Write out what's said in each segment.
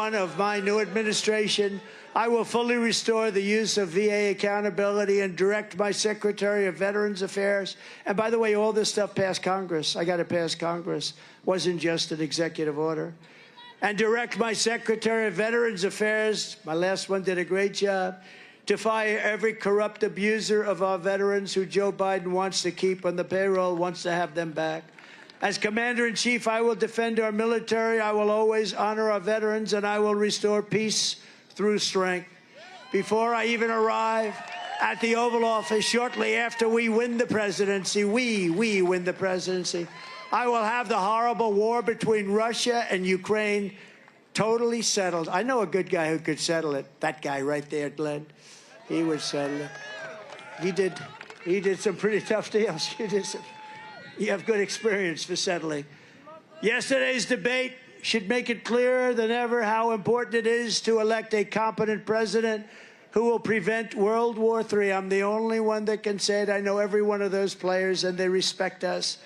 one of my new administration, I will fully restore the use of VA accountability and direct my Secretary of Veterans Affairs. And by the way, all this stuff passed Congress. I got to pass Congress. Wasn't just an executive order. And direct my Secretary of Veterans Affairs, my last one did a great job, to fire every corrupt abuser of our veterans who Joe Biden wants to keep on the payroll, wants to have them back. As Commander-in-Chief, I will defend our military, I will always honor our veterans, and I will restore peace through strength. Before I even arrive at the Oval Office, shortly after we win the presidency, we win the presidency, I will have the horrible war between Russia and Ukraine totally settled. I know a good guy who could settle it. That guy right there, Glenn. He would settle it. He did some pretty tough deals. You have good experience for settling. Yesterday's debate should make it clearer than ever how important it is to elect a competent president who will prevent World War III. I'm the only one that can say it. I know every one of those players, and they respect us.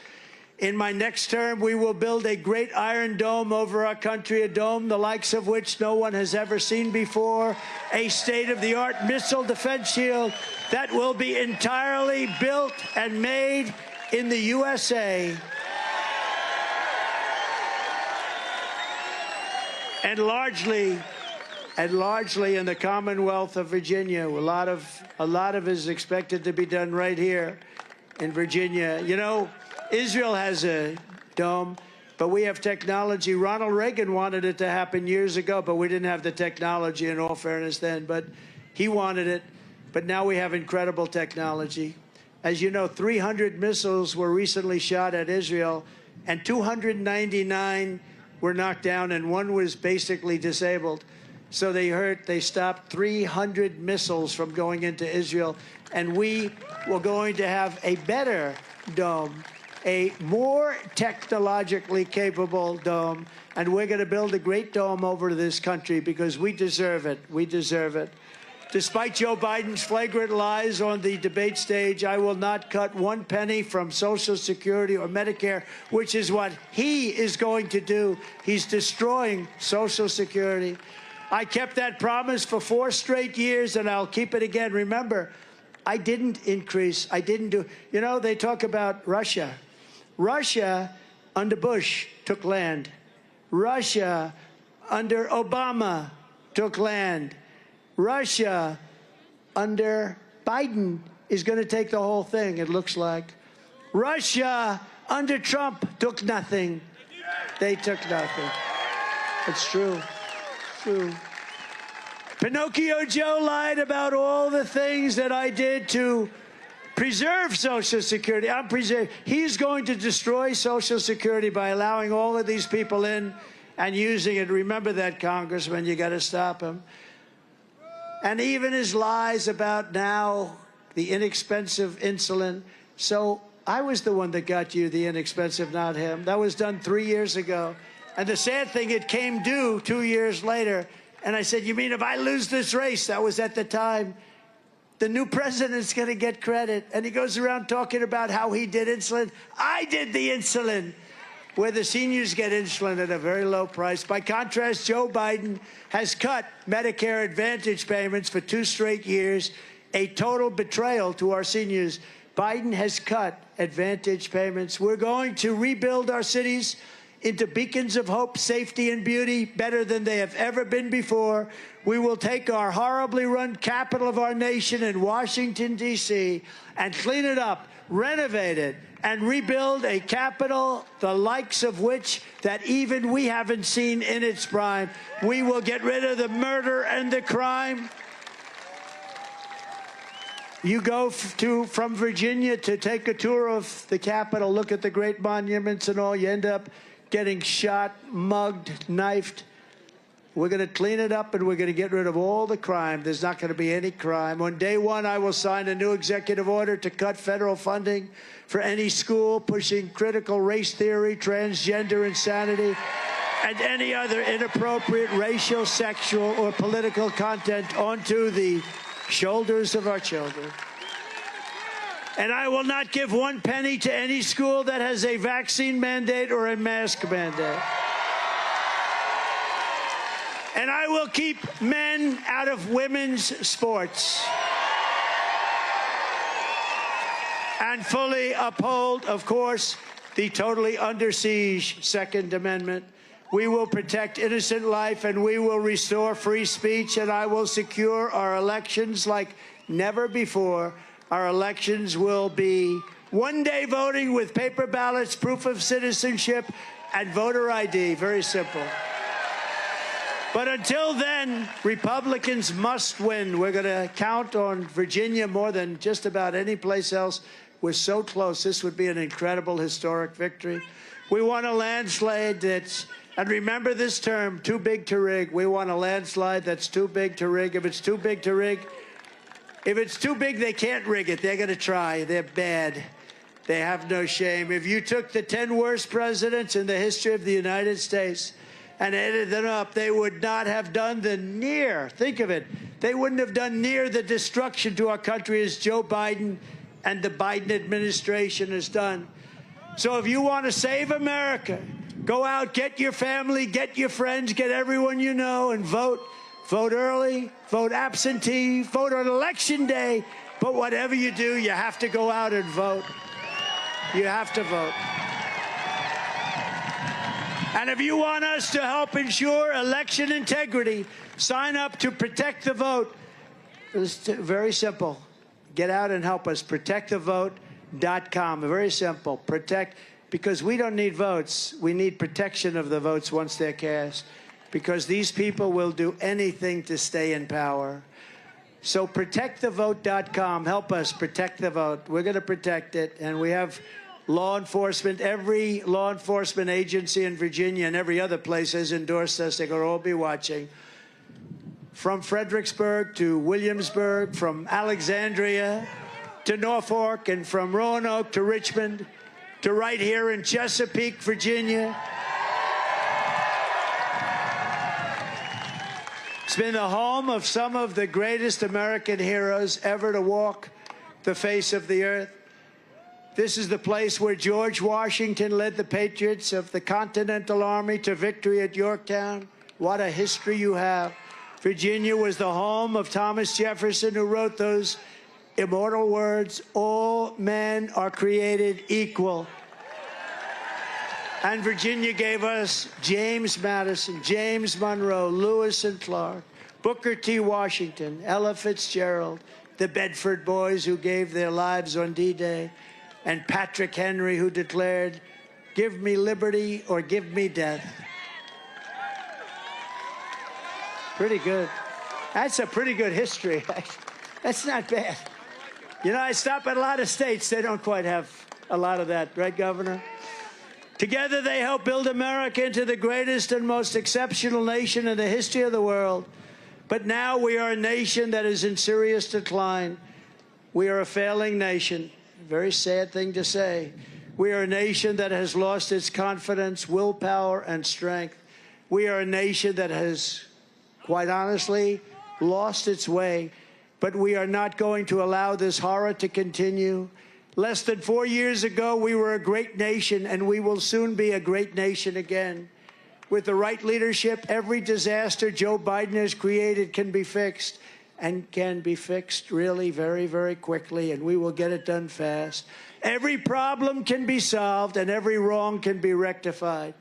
In my next term, we will build a great iron dome over our country, a dome the likes of which no one has ever seen before, a state-of-the-art missile defense shield that will be entirely built and made in the USA. And largely in the Commonwealth of Virginia. A lot of it is expected to be done right here in Virginia. You know, Israel has a dome, but we have technology. Ronald Reagan wanted it to happen years ago, but we didn't have the technology, in all fairness, then. But he wanted it, but now we have incredible technology. As you know, 300 missiles were recently shot at Israel, and 299 were knocked down, and one was basically disabled. So they stopped 300 missiles from going into Israel, and we were going to have a better dome, a more technologically capable dome, and we're going to build a great dome over this country because we deserve it. We deserve it. Despite Joe Biden's flagrant lies on the debate stage, I will not cut one penny from Social Security or Medicare, which is what he is going to do. He's destroying Social Security. I kept that promise for 4 straight years, and I'll keep it again. Remember, I didn't increase. I didn't do. You know, they talk about Russia. Russia, under Bush, took land. Russia, under Obama, took land. Russia, under Biden, is going to take the whole thing, it looks like. Russia, under Trump, took nothing. They took nothing. It's true. True. Pinocchio Joe lied about all the things that I did to preserve Social Security. He's going to destroy Social Security by allowing all of these people in and using it. Remember that, Congressman. You got to stop him. And even his lies about now the inexpensive insulin. So I was the one that got you the inexpensive, not him. That was done 3 years ago. And the sad thing, it came due 2 years later. And I said, you mean if I lose this race? That was at the time. The new president's going to get credit. And he goes around talking about how he did insulin. I did the insulin, where the seniors get insulin at a very low price. By contrast, Joe Biden has cut Medicare Advantage payments for 2 straight years, a total betrayal to our seniors. Biden has cut Advantage payments. We're going to rebuild our cities into beacons of hope, safety, and beauty, better than they have ever been before. We will take our horribly run capital of our nation in Washington, D.C., and clean it up, renovate it, and rebuild a capital the likes of which that even we haven't seen in its prime. We will get rid of the murder and the crime. You go from Virginia to take a tour of the Capitol, look at the great monuments and all, you end up getting shot, mugged, knifed. We're going to clean it up, and we're going to get rid of all the crime. There's not going to be any crime. On day one, I will sign a new executive order to cut federal funding for any school pushing critical race theory, transgender insanity, and any other inappropriate racial, sexual, or political content onto the shoulders of our children. And I will not give 1 penny to any school that has a vaccine mandate or a mask mandate. And I will keep men out of women's sports. And fully uphold, of course, the totally under siege Second Amendment. We will protect innocent life, and we will restore free speech, and I will secure our elections like never before. Our elections will be one-day voting with paper ballots, proof of citizenship, and voter ID. Very simple. But until then, Republicans must win. We're going to count on Virginia more than just about any place else. We're so close. This would be an incredible historic victory. We want a landslide that's, and remember this term, too big to rig. We want a landslide that's too big to rig. If it's too big to rig, if it's too big, they can't rig it. They're going to try. They're bad. They have no shame. If you took the 10 worst presidents in the history of the United States and added them up, they would not have done the near, think of it, they wouldn't have done near the destruction to our country as Joe Biden and the Biden administration has done. So if you want to save America, go out, get your family, get your friends, get everyone you know, and vote. Vote early, vote absentee, vote on Election Day. But whatever you do, you have to go out and vote. You have to vote. And if you want us to help ensure election integrity, sign up to Protect the Vote. It's very simple. Get out and help us. ProtectTheVote.com. Very simple. Protect, because we don't need votes. We need protection of the votes once they're cast, because these people will do anything to stay in power. So ProtectTheVote.com. Help us protect the vote. We're going to protect it. And we have law enforcement. Every law enforcement agency in Virginia and every other place has endorsed us. They're going to all be watching. From Fredericksburg to Williamsburg, from Alexandria to Norfolk, and from Roanoke to Richmond, to right here in Chesapeake, Virginia. It's been the home of some of the greatest American heroes ever to walk the face of the earth. This is the place where George Washington led the patriots of the Continental Army to victory at Yorktown. What a history you have. Virginia was the home of Thomas Jefferson, who wrote those immortal words, "All men are created equal." And Virginia gave us James Madison, James Monroe, Lewis and Clark, Booker T. Washington, Ella Fitzgerald, the Bedford Boys who gave their lives on D-Day, and Patrick Henry, who declared, "Give me liberty or give me death." Pretty good. That's a pretty good history. That's not bad. You know, I stop at a lot of states. They don't quite have a lot of that, right, Governor? Together, they help build America into the greatest and most exceptional nation in the history of the world. But now we are a nation that is in serious decline. We are a failing nation. Very sad thing to say. We are a nation that has lost its confidence, willpower, and strength. We are a nation that has, quite honestly, lost its way. But we are not going to allow this horror to continue. Less than 4 years ago, we were a great nation, and we will soon be a great nation again. With the right leadership, every disaster Joe Biden has created can be fixed, and can be fixed really very, very quickly, and we will get it done fast. Every problem can be solved, and every wrong can be rectified.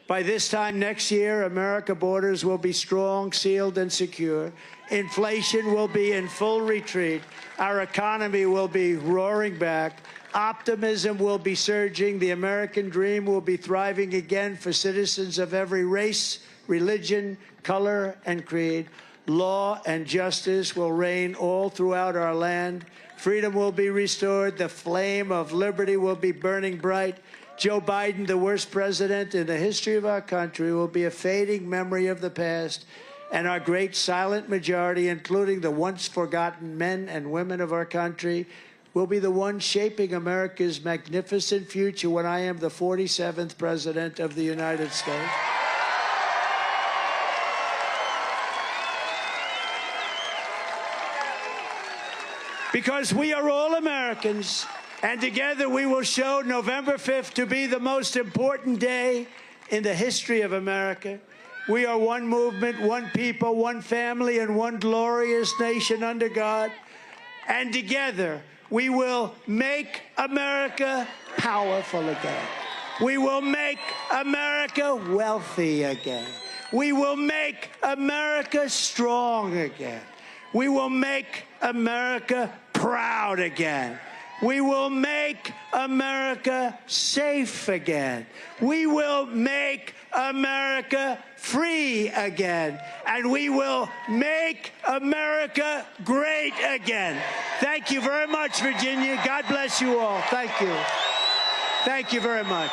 By this time next year, America's borders will be strong, sealed, and secure. Inflation will be in full retreat. Our economy will be roaring back. Optimism will be surging. The American dream will be thriving again for citizens of every race, religion, color, and creed. Law and justice will reign all throughout our land. Freedom will be restored. The flame of liberty will be burning bright. Joe Biden, the worst president in the history of our country, will be a fading memory of the past, and our great silent majority, including the once forgotten men and women of our country, will be the ones shaping America's magnificent future when I am the 47th president of the United States. Because we are all Americans, and together we will show November 5th to be the most important day in the history of America. We are one movement, one people, one family, and one glorious nation under God. And together, we will make America powerful again. We will make America wealthy again. We will make America strong again. We will make America proud again. We will make America safe again. We will make America free again. And we will make America great again. Thank you very much, Virginia. God bless you all. Thank you. Thank you very much.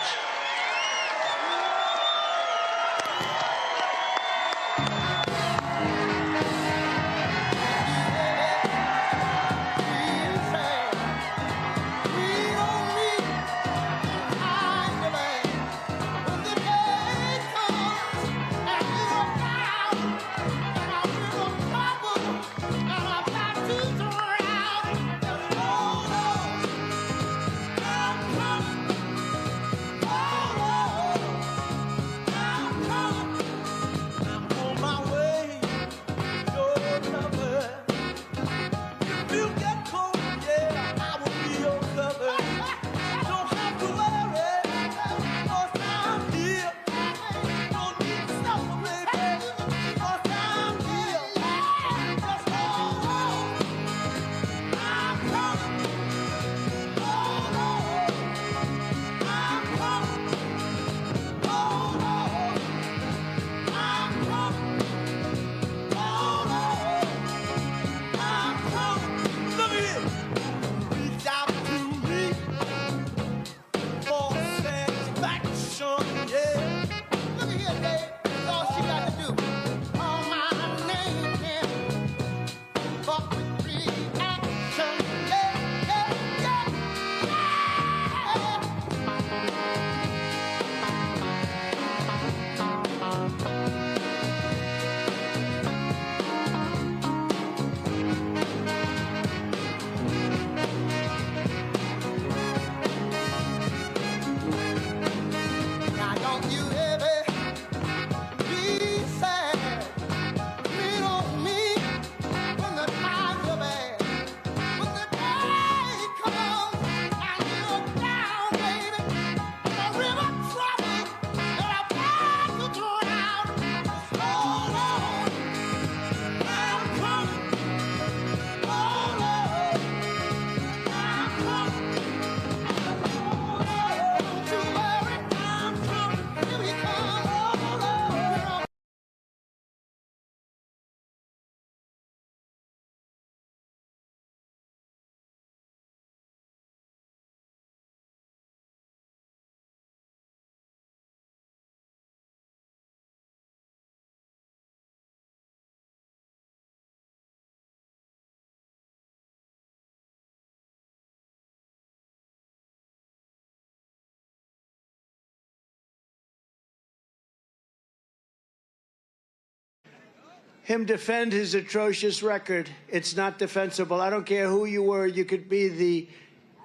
Him defend his atrocious record. It's not defensible. I don't care who you were. You could be the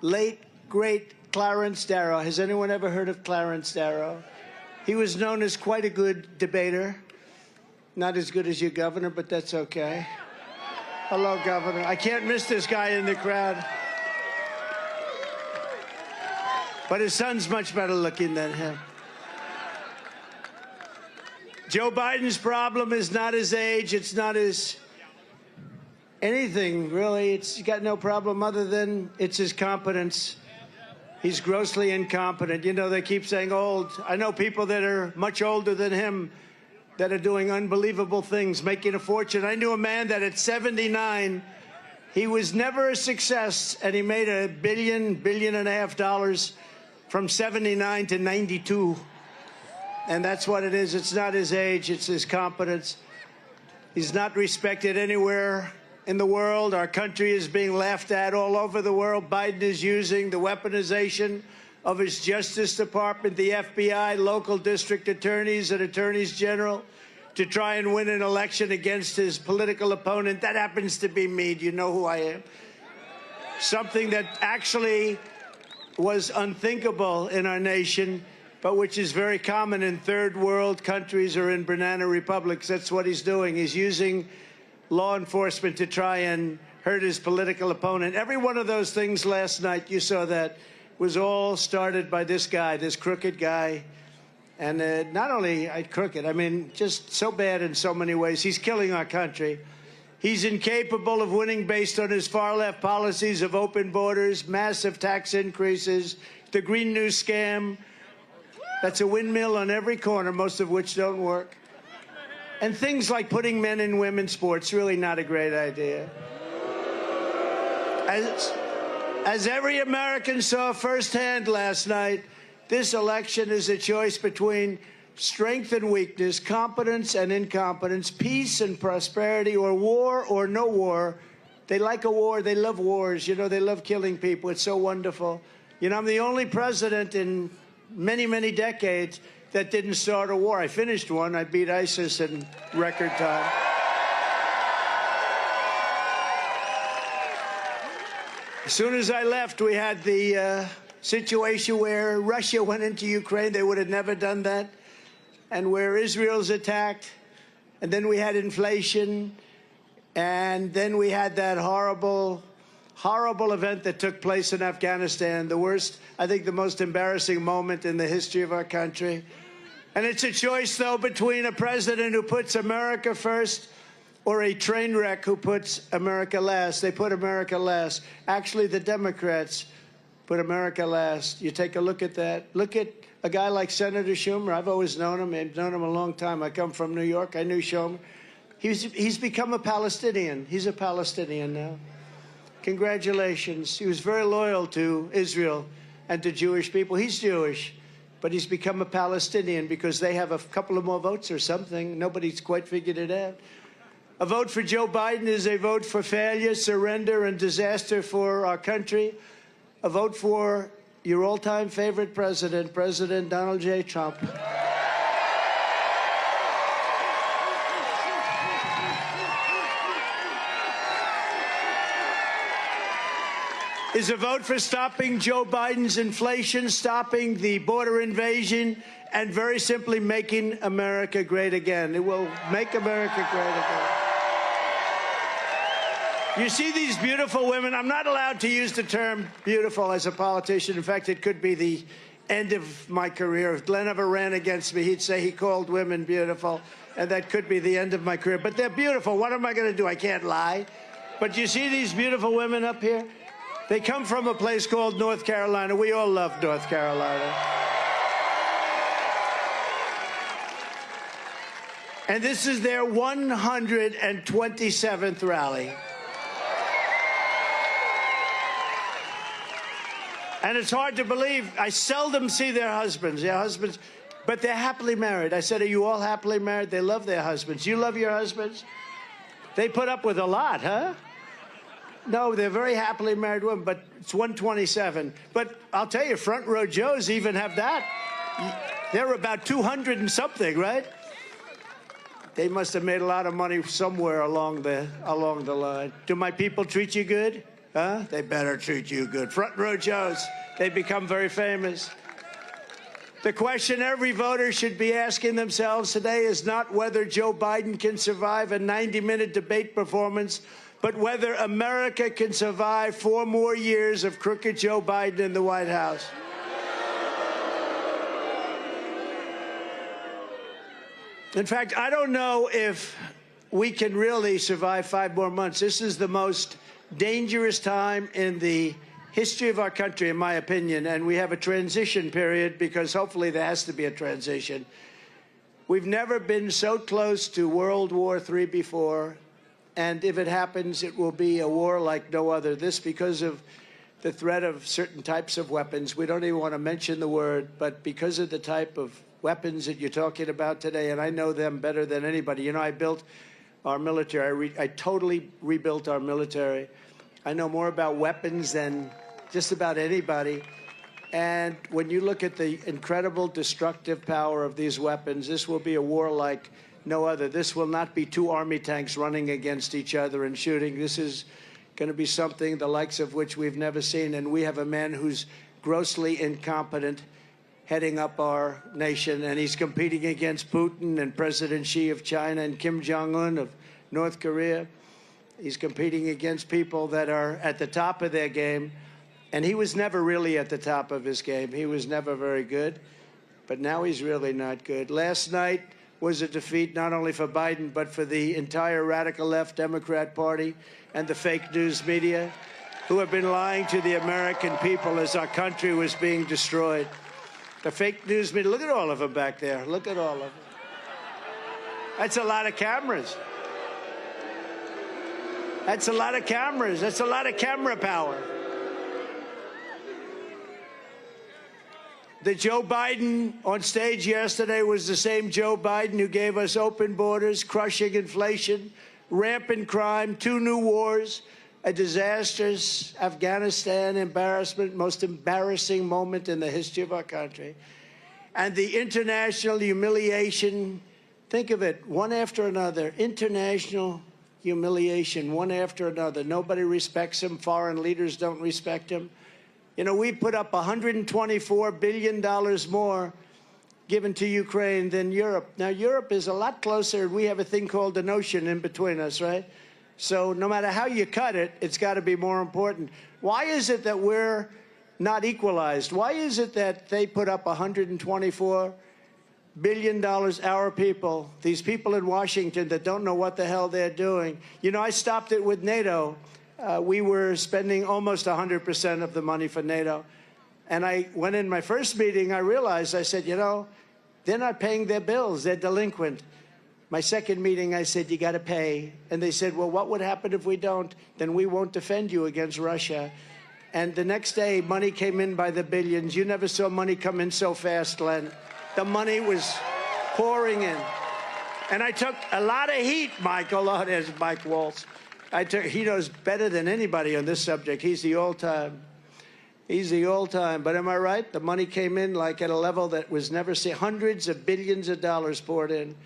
late, great Clarence Darrow. Has anyone ever heard of Clarence Darrow? He was known as quite a good debater. Not as good as your governor, but that's okay. Hello, Governor. I can't miss this guy in the crowd. But his son's much better looking than him. Joe Biden's problem is not his age. It's not his anything, really. He's got no problem other than it's his competence. He's grossly incompetent. You know, they keep saying old. I know people that are much older than him that are doing unbelievable things, making a fortune. I knew a man that at 79, he was never a success, and he made $1 billion, $1.5 billion from 79 to 92. And that's what it is. It's not his age, it's his competence. He's not respected anywhere in the world. Our country is being laughed at all over the world. Biden is using the weaponization of his Justice Department, the FBI, local district attorneys and attorneys general to try and win an election against his political opponent. That happens to be me. Do you know who I am? Something that actually was unthinkable in our nation, but which is very common in third world countries or in banana republics. That's what he's doing. He's using law enforcement to try and hurt his political opponent. Every one of those things last night, you saw that, was all started by this guy, this crooked guy. And not only crooked, I mean, just so bad in so many ways. He's killing our country. He's incapable of winning based on his far-left policies of open borders, massive tax increases, the Green New Scam. That's a windmill on every corner, most of which don't work. And things like putting men in women's sports, really not a great idea. As every American saw firsthand last night, this election is a choice between strength and weakness, competence and incompetence, peace and prosperity, or war or no war. They like a war. They love wars. You know, they love killing people. It's so wonderful. You know, I'm the only president in many, many decades that didn't start a war. I finished one. I beat ISIS in record time. As soon as I left, we had the situation where Russia went into Ukraine. They would have never done that. And where Israel's attacked. And then we had inflation. And then we had that horrible, horrible event that took place in Afghanistan. The worst, I think the most embarrassing moment in the history of our country. And it's a choice, though, between a president who puts America first or a train wreck who puts America last. They put America last. Actually, the Democrats put America last. You take a look at that. Look at a guy like Senator Schumer. I've always known him. I've known him a long time. I come from New York. I knew Schumer. He's become a Palestinian. He's a Palestinian now. Congratulations. He was very loyal to Israel and to Jewish people. He's Jewish, but he's become a Palestinian because they have a couple of more votes or something. Nobody's quite figured it out. A vote for Joe Biden is a vote for failure, surrender, and disaster for our country. A vote for your all-time favorite president, President Donald J. Trump. Is a vote for stopping Joe Biden's inflation, stopping the border invasion, and very simply making America great again. It will make America great again. You see these beautiful women. I'm not allowed to use the term beautiful as a politician. In fact, it could be the end of my career. If Glenn ever ran against me, he'd say he called women beautiful, and that could be the end of my career. But they're beautiful. What am I going to do? I can't lie. But you see these beautiful women up here? They come from a place called North Carolina. We all love North Carolina. And this is their 127th rally. And it's hard to believe. I seldom see their husbands, but they're happily married. I said, are you all happily married? They love their husbands. You love your husbands? They put up with a lot, huh? No, they're very happily married women, but it's 127. But I'll tell you, front row Joes even have that. They're about 200 and something, right? They must have made a lot of money somewhere along the line. Do my people treat you good? Huh? They better treat you good. Front row Joes, they become very famous. The question every voter should be asking themselves today is not whether Joe Biden can survive a 90-minute debate performance, but whether America can survive 4 more years of crooked Joe Biden in the White House. In fact, I don't know if we can really survive 5 more months. This is the most dangerous time in the history of our country, in my opinion, and we have a transition period because hopefully there has to be a transition. We've never been so close to World War III before, and if it happens, it will be a war like no other. This because of the threat of certain types of weapons. We don't even want to mention the word, but because of the type of weapons that you're talking about today, and I know them better than anybody. You know, I built our military. I totally rebuilt our military. I know more about weapons than just about anybody. And when you look at the incredible destructive power of these weapons, this will be a war like no other. This will not be 2 army tanks running against each other and shooting. This is going to be something the likes of which we've never seen. And we have a man who's grossly incompetent heading up our nation, and he's competing against Putin and President Xi of China and Kim Jong-un of North Korea. He's competing against people that are at the top of their game, and he was never really at the top of his game. He was never very good, but now he's really not good. Last night was a defeat not only for Biden, but for the entire radical left Democrat Party and the fake news media, who have been lying to the American people as our country was being destroyed. The fake news media, look at all of them back there. Look at all of them. That's a lot of cameras. That's a lot of cameras. That's a lot of camera power. The Joe Biden on stage yesterday was the same Joe Biden who gave us open borders, crushing inflation, rampant crime, 2 new wars, a disastrous Afghanistan embarrassment, most embarrassing moment in the history of our country, and the international humiliation. Think of it, one after another, international humiliation, one after another. Nobody respects him. Foreign leaders don't respect him. You know, we put up $124 billion more given to Ukraine than Europe. Now, Europe is a lot closer. We have a thing called an ocean in between us, right? So no matter how you cut it, it's got to be more important. Why is it that we're not equalized? Why is it that they put up $124 billion, our people, these people in Washington that don't know what the hell they're doing? You know, I stopped it with NATO. We were spending almost 100% of the money for NATO. And I went in my first meeting, I realized, I said, you know, they're not paying their bills. They're delinquent. My second meeting, I said, you got to pay. And they said, well, what would happen if we don't? Then we won't defend you against Russia. And the next day, money came in by the billions. You never saw money come in so fast, Len. The money was pouring in. And I took a lot of heat, Michael. Oh, there's Mike Waltz. He knows better than anybody on this subject. He's the all-time. He's the all-time. But am I right? The money came in like at a level that was never seen. Hundreds of billions of dollars poured in.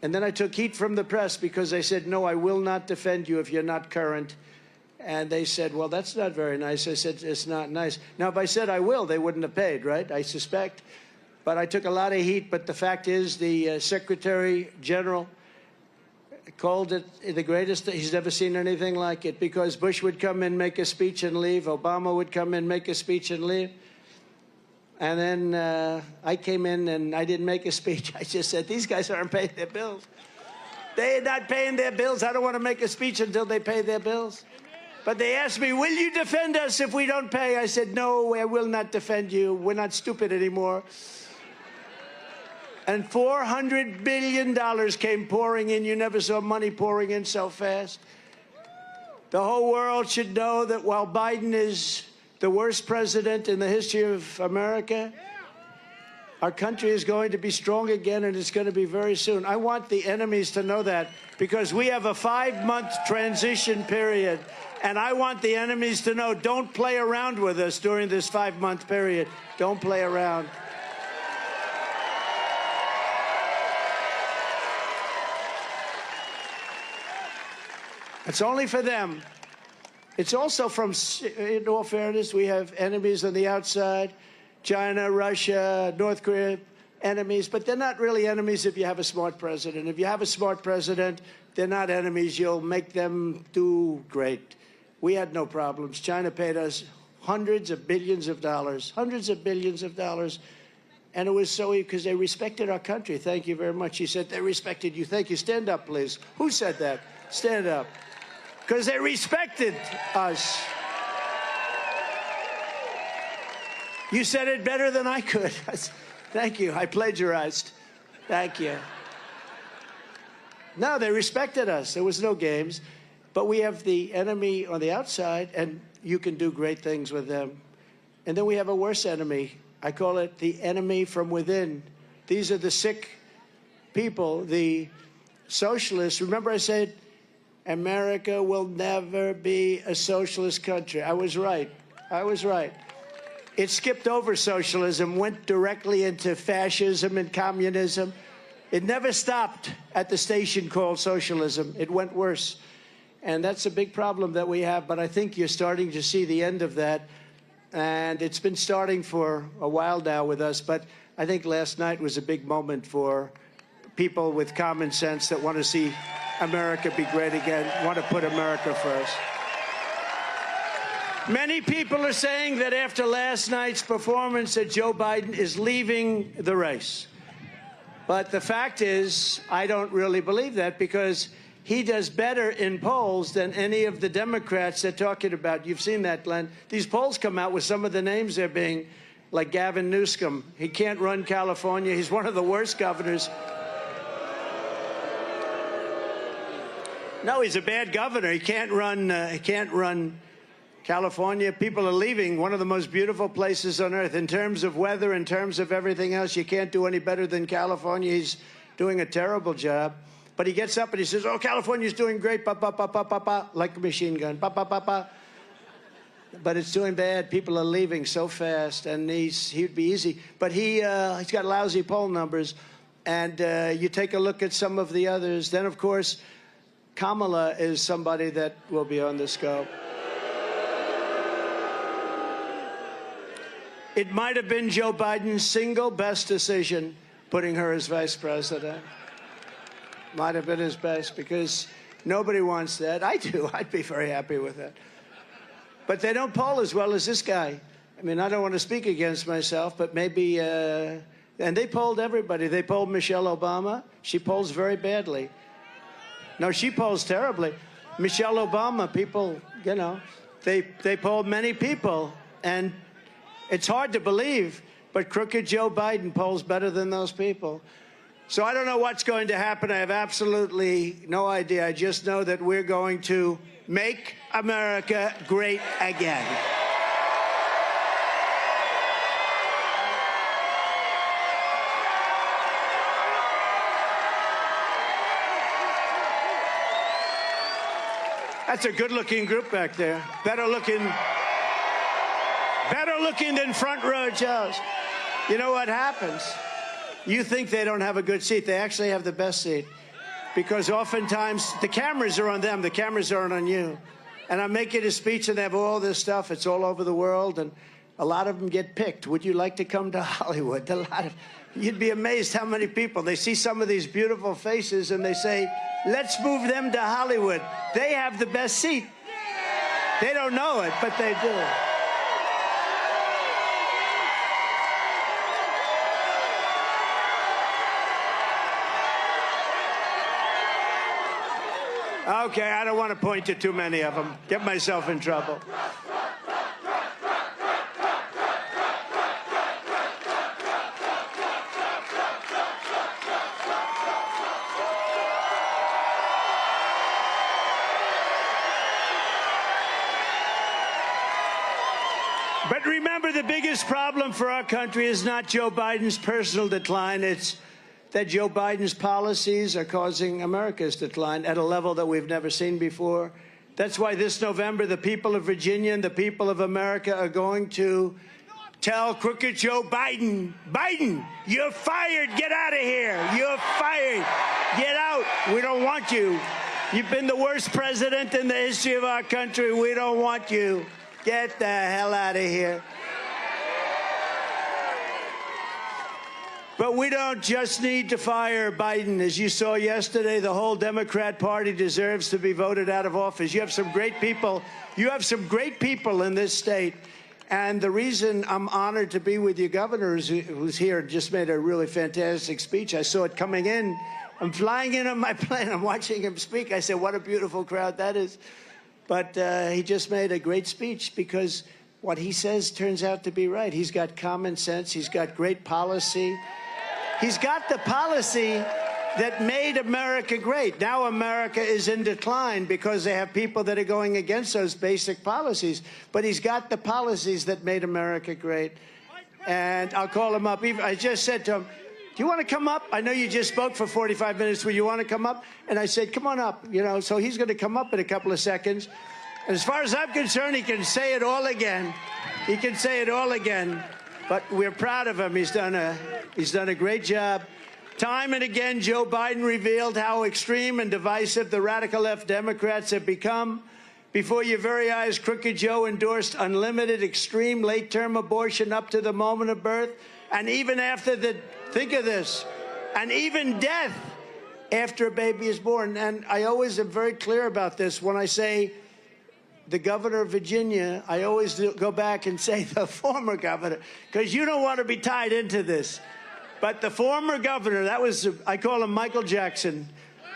And then I took heat from the press because they said, no, I will not defend you if you're not current. And they said, well, that's not very nice. I said, it's not nice. Now, if I said I will, they wouldn't have paid, right? I suspect. But I took a lot of heat. But the fact is, the Secretary General called it the greatest. He's never seen anything like it, because Bush would come in, make a speech, and leave. Obama would come in, make a speech, and leave. And then I came in, and I didn't make a speech. I just said, these guys aren't paying their bills. They're not paying their bills. I don't want to make a speech until they pay their bills. But they asked me, will you defend us if we don't pay? I said, no, I will not defend you. We're not stupid anymore. And $400 billion came pouring in. You never saw money pouring in so fast. The whole world should know that while Biden is the worst president in the history of America, our country is going to be strong again, and it's going to be very soon. I want the enemies to know that, because we have a 5-month transition period, and I want the enemies to know, don't play around with us during this 5-month period. Don't play around. It's only for them. It's also from, in all fairness, we have enemies on the outside, China, Russia, North Korea, enemies, but they're not really enemies if you have a smart president. If you have a smart president, they're not enemies. You'll make them do great. We had no problems. China paid us hundreds of billions of dollars, and it was so because they respected our country. Thank you very much. He said, they respected you. Thank you. Stand up, please. Who said that? Stand up. Because they respected us. You said it better than I could. Thank you. I plagiarized. Thank you. No, they respected us. There was no games. But we have the enemy on the outside, and you can do great things with them. And then we have a worse enemy. I call it the enemy from within. These are the sick people, the socialists. Remember I said, America will never be a socialist country. I was right. I was right. It skipped over socialism, went directly into fascism and communism. It never stopped at the station called socialism. It went worse. And that's a big problem that we have. But I think you're starting to see the end of that. And it's been starting for a while now with us, but I think last night was a big moment for people with common sense that want to see America be great again, want to put America first. Many people are saying that after last night's performance that Joe Biden is leaving the race. But the fact is, I don't really believe that, because he does better in polls than any of the Democrats they're talking about. You've seen that, Glenn. These polls come out with some of the names they're being, like Gavin Newsom. He can't run California. He's one of the worst governors. No, he's a bad governor. He can't run California. People are leaving one of the most beautiful places on earth in terms of weather, in terms of everything else. You can't do any better than California. He's doing a terrible job. But he gets up and he says, oh, California's doing great, pa, pa, pa, pa, pa, pa, like a machine gun, pa, pa, pa, pa. But it's doing bad. People are leaving so fast, and he'd be easy. But he's got lousy poll numbers. And you take a look at some of the others. Then, of course, Kamala is somebody that will be on the scope. It might have been Joe Biden's single best decision, putting her as vice president. Might have been his best, because nobody wants that. I do. I'd be very happy with that. But they don't poll as well as this guy. I mean, I don't want to speak against myself, but maybe, and they polled everybody. They polled Michelle Obama. She polls very badly. No, she polls terribly. Michelle Obama, people, you know, they polled many people, and it's hard to believe, but crooked Joe Biden polls better than those people. So I don't know what's going to happen. I have absolutely no idea. I just know that we're going to make America great again. That's a good-looking group back there. Better looking than front row Joes. You know what happens? You think they don't have a good seat. They actually have the best seat, because oftentimes the cameras are on them. The cameras aren't on you. And I'm making a speech, and they have all this stuff. It's all over the world, and a lot of them get picked. Would you like to come to Hollywood? You'd be amazed how many people. They see some of these beautiful faces, and they say, let's move them to Hollywood. They have the best seat. They don't know it, but they do. Okay, I don't want to point to too many of them. Get myself in trouble. But remember, the biggest problem for our country is not Joe Biden's personal decline. It's that Joe Biden's policies are causing America's decline at a level that we've never seen before. That's why this November, the people of Virginia and the people of America are going to tell crooked Joe Biden, Biden, you're fired. Get out of here. You're fired. Get out. We don't want you. You've been the worst president in the history of our country. We don't want you. Get the hell out of here. But we don't just need to fire Biden. As you saw yesterday, the whole Democrat Party deserves to be voted out of office. You have some great people. You have some great people in this state. And the reason I'm honored to be with you, Governor, who's here, just made a really fantastic speech. I saw it coming in. I'm flying in on my plane. I'm watching him speak. I said, what a beautiful crowd that is. But he just made a great speech, because what he says turns out to be right. He's got common sense. He's got great policy. He's got the policy that made America great. Now America is in decline because they have people that are going against those basic policies. But he's got the policies that made America great. And I'll call him up. I just said to him, do you want to come up? I know you just spoke for 45 minutes. Will you want to come up? And I said, come on up. You know, so he's going to come up in a couple of seconds. And as far as I'm concerned, he can say it all again. He can say it all again. But we're proud of him. He's done a great job. Time and again, Joe Biden revealed how extreme and divisive the radical left Democrats have become. Before your very eyes, Crooked Joe endorsed unlimited extreme late-term abortion up to the moment of birth, and even after the, think of this, and even death after a baby is born. And I always am very clear about this. When I say the governor of Virginia, I always go back and say the former governor, because you don't want to be tied into this. But the former governor, that was, I call him Michael Jackson,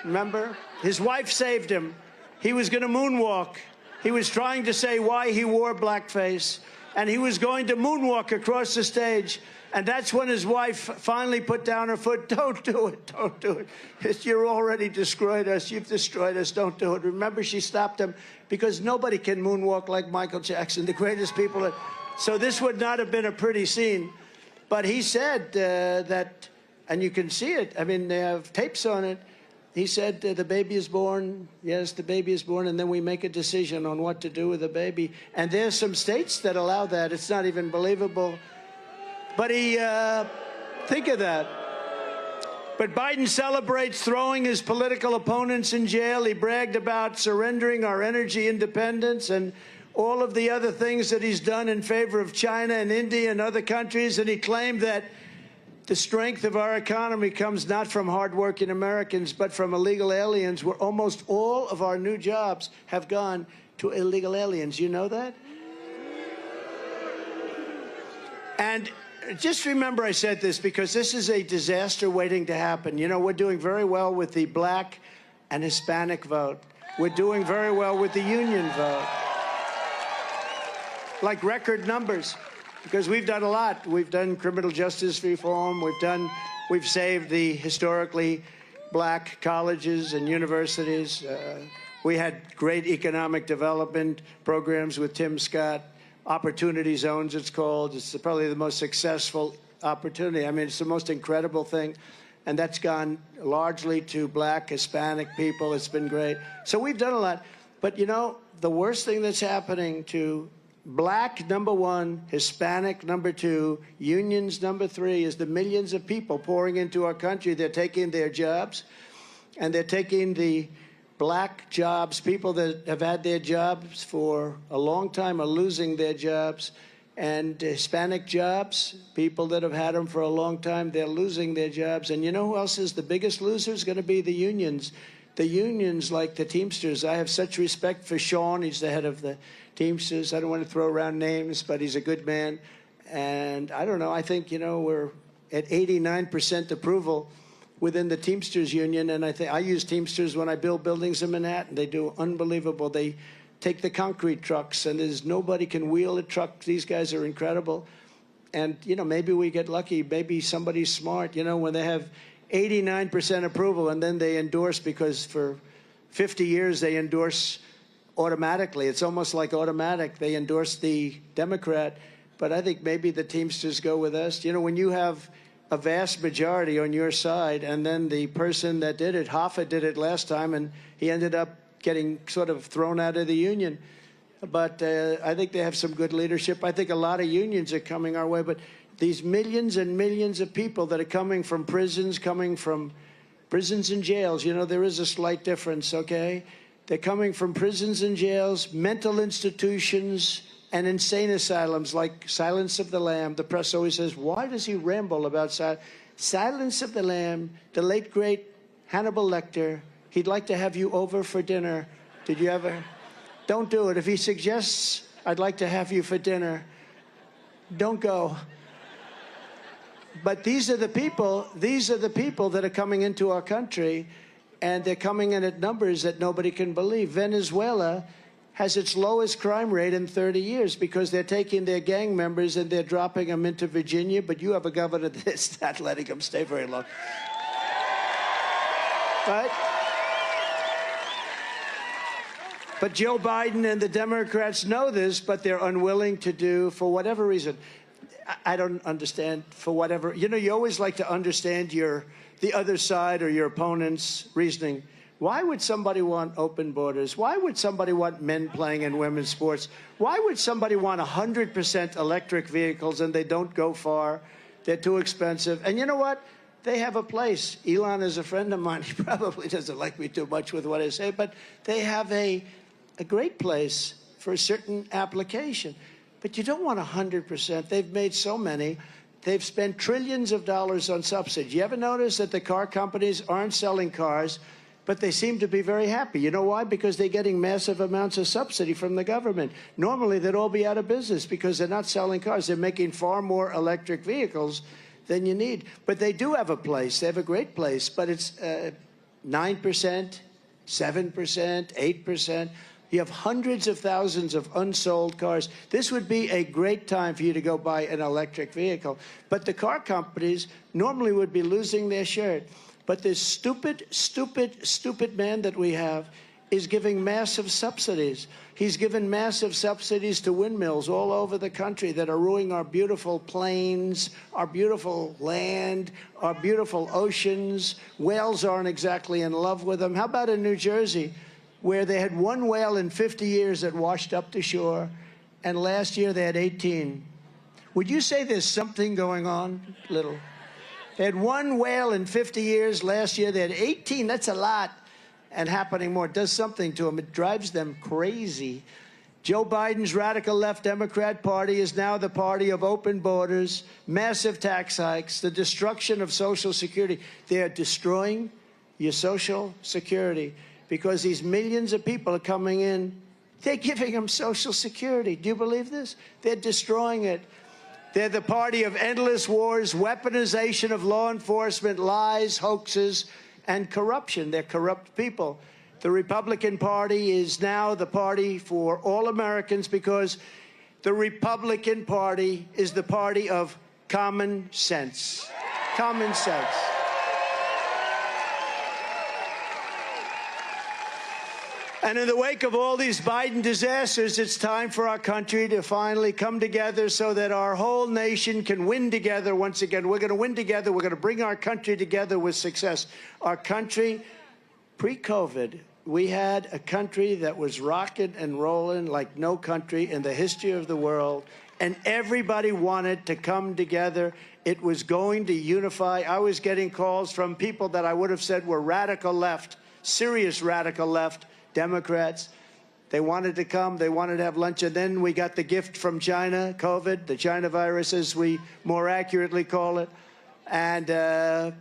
remember? His wife saved him. He was going to moonwalk. He was trying to say why he wore blackface, and he was going to moonwalk across the stage. And that's when his wife finally put down her foot. Don't do it. Don't do it. You're already destroyed us. You've destroyed us. Don't do it. Remember, she stopped him because nobody can moonwalk like Michael Jackson, the greatest people. So this would not have been a pretty scene. But he said that, and you can see it. I mean, they have tapes on it. He said the baby is born. Yes, the baby is born, and then we make a decision on what to do with the baby. And there's some states that allow that. It's not even believable. But he, think of that. But Biden celebrates throwing his political opponents in jail. He bragged about surrendering our energy independence and all of the other things that he's done in favor of China and India and other countries. And he claimed that the strength of our economy comes not from hardworking Americans, but from illegal aliens, where almost all of our new jobs have gone to illegal aliens. You know that? And just remember I said this because this is a disaster waiting to happen. You know, we're doing very well with the black and Hispanic vote. We're doing very well with the union vote. Like record numbers. Because we've done a lot. We've done criminal justice reform. We've saved the historically black colleges and universities. We had great economic development programs with Tim Scott. Opportunity zones, it's called. It's probably the most successful opportunity. I mean, it's the most incredible thing. And that's gone largely to black, Hispanic people. It's been great. So we've done a lot. But, you know, the worst thing that's happening to black, number one, Hispanic, number two, unions, number three, is the millions of people pouring into our country. They're taking their jobs, and they're taking the black jobs. People that have had their jobs for a long time are losing their jobs. And Hispanic jobs, people that have had them for a long time, they're losing their jobs. And you know who else is the biggest loser? Is going to be the unions. The unions, like the Teamsters. I have such respect for Sean. He's the head of the Teamsters. I don't want to throw around names, but he's a good man. And I don't know, I think, you know, we're at 89% approval within the Teamsters union. And I use Teamsters when I build buildings in Manhattan. They do unbelievable. They take the concrete trucks, and there's nobody can wheel a truck. These guys are incredible. And, you know, maybe we get lucky. Maybe somebody's smart, you know, when they have 89% approval and then they endorse, because for 50 years they endorse automatically. It's almost like automatic. They endorse the Democrat, but I think maybe the Teamsters go with us. You know, when you have a vast majority on your side, and then the person that did it, Hoffa did it last time, and he ended up getting sort of thrown out of the union. But I think they have some good leadership. I think a lot of unions are coming our way, but these millions and millions of people that are coming from prisons and jails, you know, there is a slight difference, okay? They're coming from prisons and jails, mental institutions, and insane asylums like Silence of the Lamb. The press always says, why does he ramble about Silence of the Lamb? The late, great Hannibal Lecter, he'd like to have you over for dinner. Did you ever? Don't do it. If he suggests, I'd like to have you for dinner, don't go. But these are the people that are coming into our country, and they're coming in at numbers that nobody can believe. Venezuela has its lowest crime rate in 30 years because they're taking their gang members and they're dropping them into Virginia, but you have a governor that's not letting them stay very long. Right? But Joe Biden and the Democrats know this, but they're unwilling to do, for whatever reason. I don't understand, for whatever. You know, you always like to understand the other side or your opponent's reasoning. Why would somebody want open borders? Why would somebody want men playing in women's sports? Why would somebody want 100% electric vehicles and they don't go far? They're too expensive. And you know what? They have a place. Elon is a friend of mine. He probably doesn't like me too much with what I say, but they have a a great place for a certain application. But you don't want 100%. They've made so many. They've spent trillions of dollars on subsidies. You ever notice that the car companies aren't selling cars, but they seem to be very happy? You know why? Because they're getting massive amounts of subsidy from the government. Normally, they'd all be out of business because they're not selling cars. They're making far more electric vehicles than you need. But they do have a place. They have a great place. But it's 9%, 7%, 8%. You have hundreds of thousands of unsold cars. This would be a great time for you to go buy an electric vehicle. But the car companies normally would be losing their shirt. But this stupid, stupid, stupid man that we have is giving massive subsidies. He's given massive subsidies to windmills all over the country that are ruining our beautiful plains, our beautiful land, our beautiful oceans. Whales aren't exactly in love with them. How about in New Jersey, where they had one whale in 50 years that washed up to shore, and last year they had 18. Would you say there's something going on? Little. They had one whale in 50 years. Last year they had 18. That's a lot. And happening more. It does something to them. It drives them crazy. Joe Biden's radical left Democrat Party is now the party of open borders, massive tax hikes, the destruction of Social Security. They are destroying your Social Security because these millions of people are coming in. They're giving them Social Security. Do you believe this? They're destroying it. They're the party of endless wars, weaponization of law enforcement, lies, hoaxes, and corruption. They're corrupt people. The Republican Party is now the party for all Americans because the Republican Party is the party of common sense. Common sense. And in the wake of all these Biden disasters, it's time for our country to finally come together so that our whole nation can win together once again. We're going to win together. We're going to bring our country together with success. Our country, pre-COVID, we had a country that was rocking and rolling like no country in the history of the world, and everybody wanted to come together. It was going to unify. I was getting calls from people that I would have said were radical left, serious radical left, Democrats. They wanted to come. They wanted to have lunch. And then we got the gift from China, COVID, the China virus, as we more accurately call it. And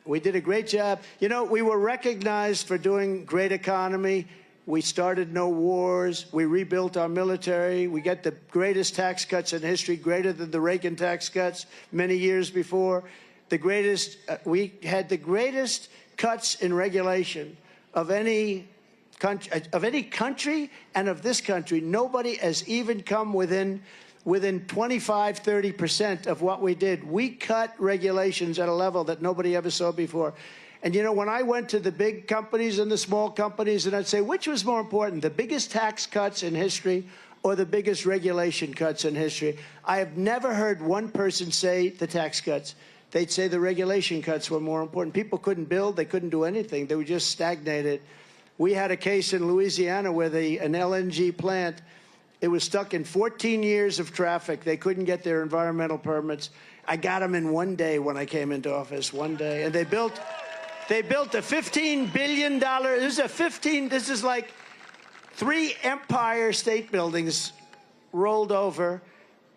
we did a great job. You know, we were recognized for doing great economy. We started no wars. We rebuilt our military. We got the greatest tax cuts in history, greater than the Reagan tax cuts many years before. The greatest, we had the greatest cuts in regulation of any country and of this country. Nobody has even come within 25, 30% of what we did. We cut regulations at a level that nobody ever saw before. And, you know, when I went to the big companies and the small companies, and I'd say, which was more important, the biggest tax cuts in history or the biggest regulation cuts in history? I have never heard one person say the tax cuts. They'd say the regulation cuts were more important. People couldn't build. They couldn't do anything. They were just stagnated. We had a case in Louisiana where an LNG plant, it was stuck in 14 years of traffic. They couldn't get their environmental permits. I got them in one day when I came into office, one day. And they built a $15 billion, this is like 3 Empire State Buildings rolled over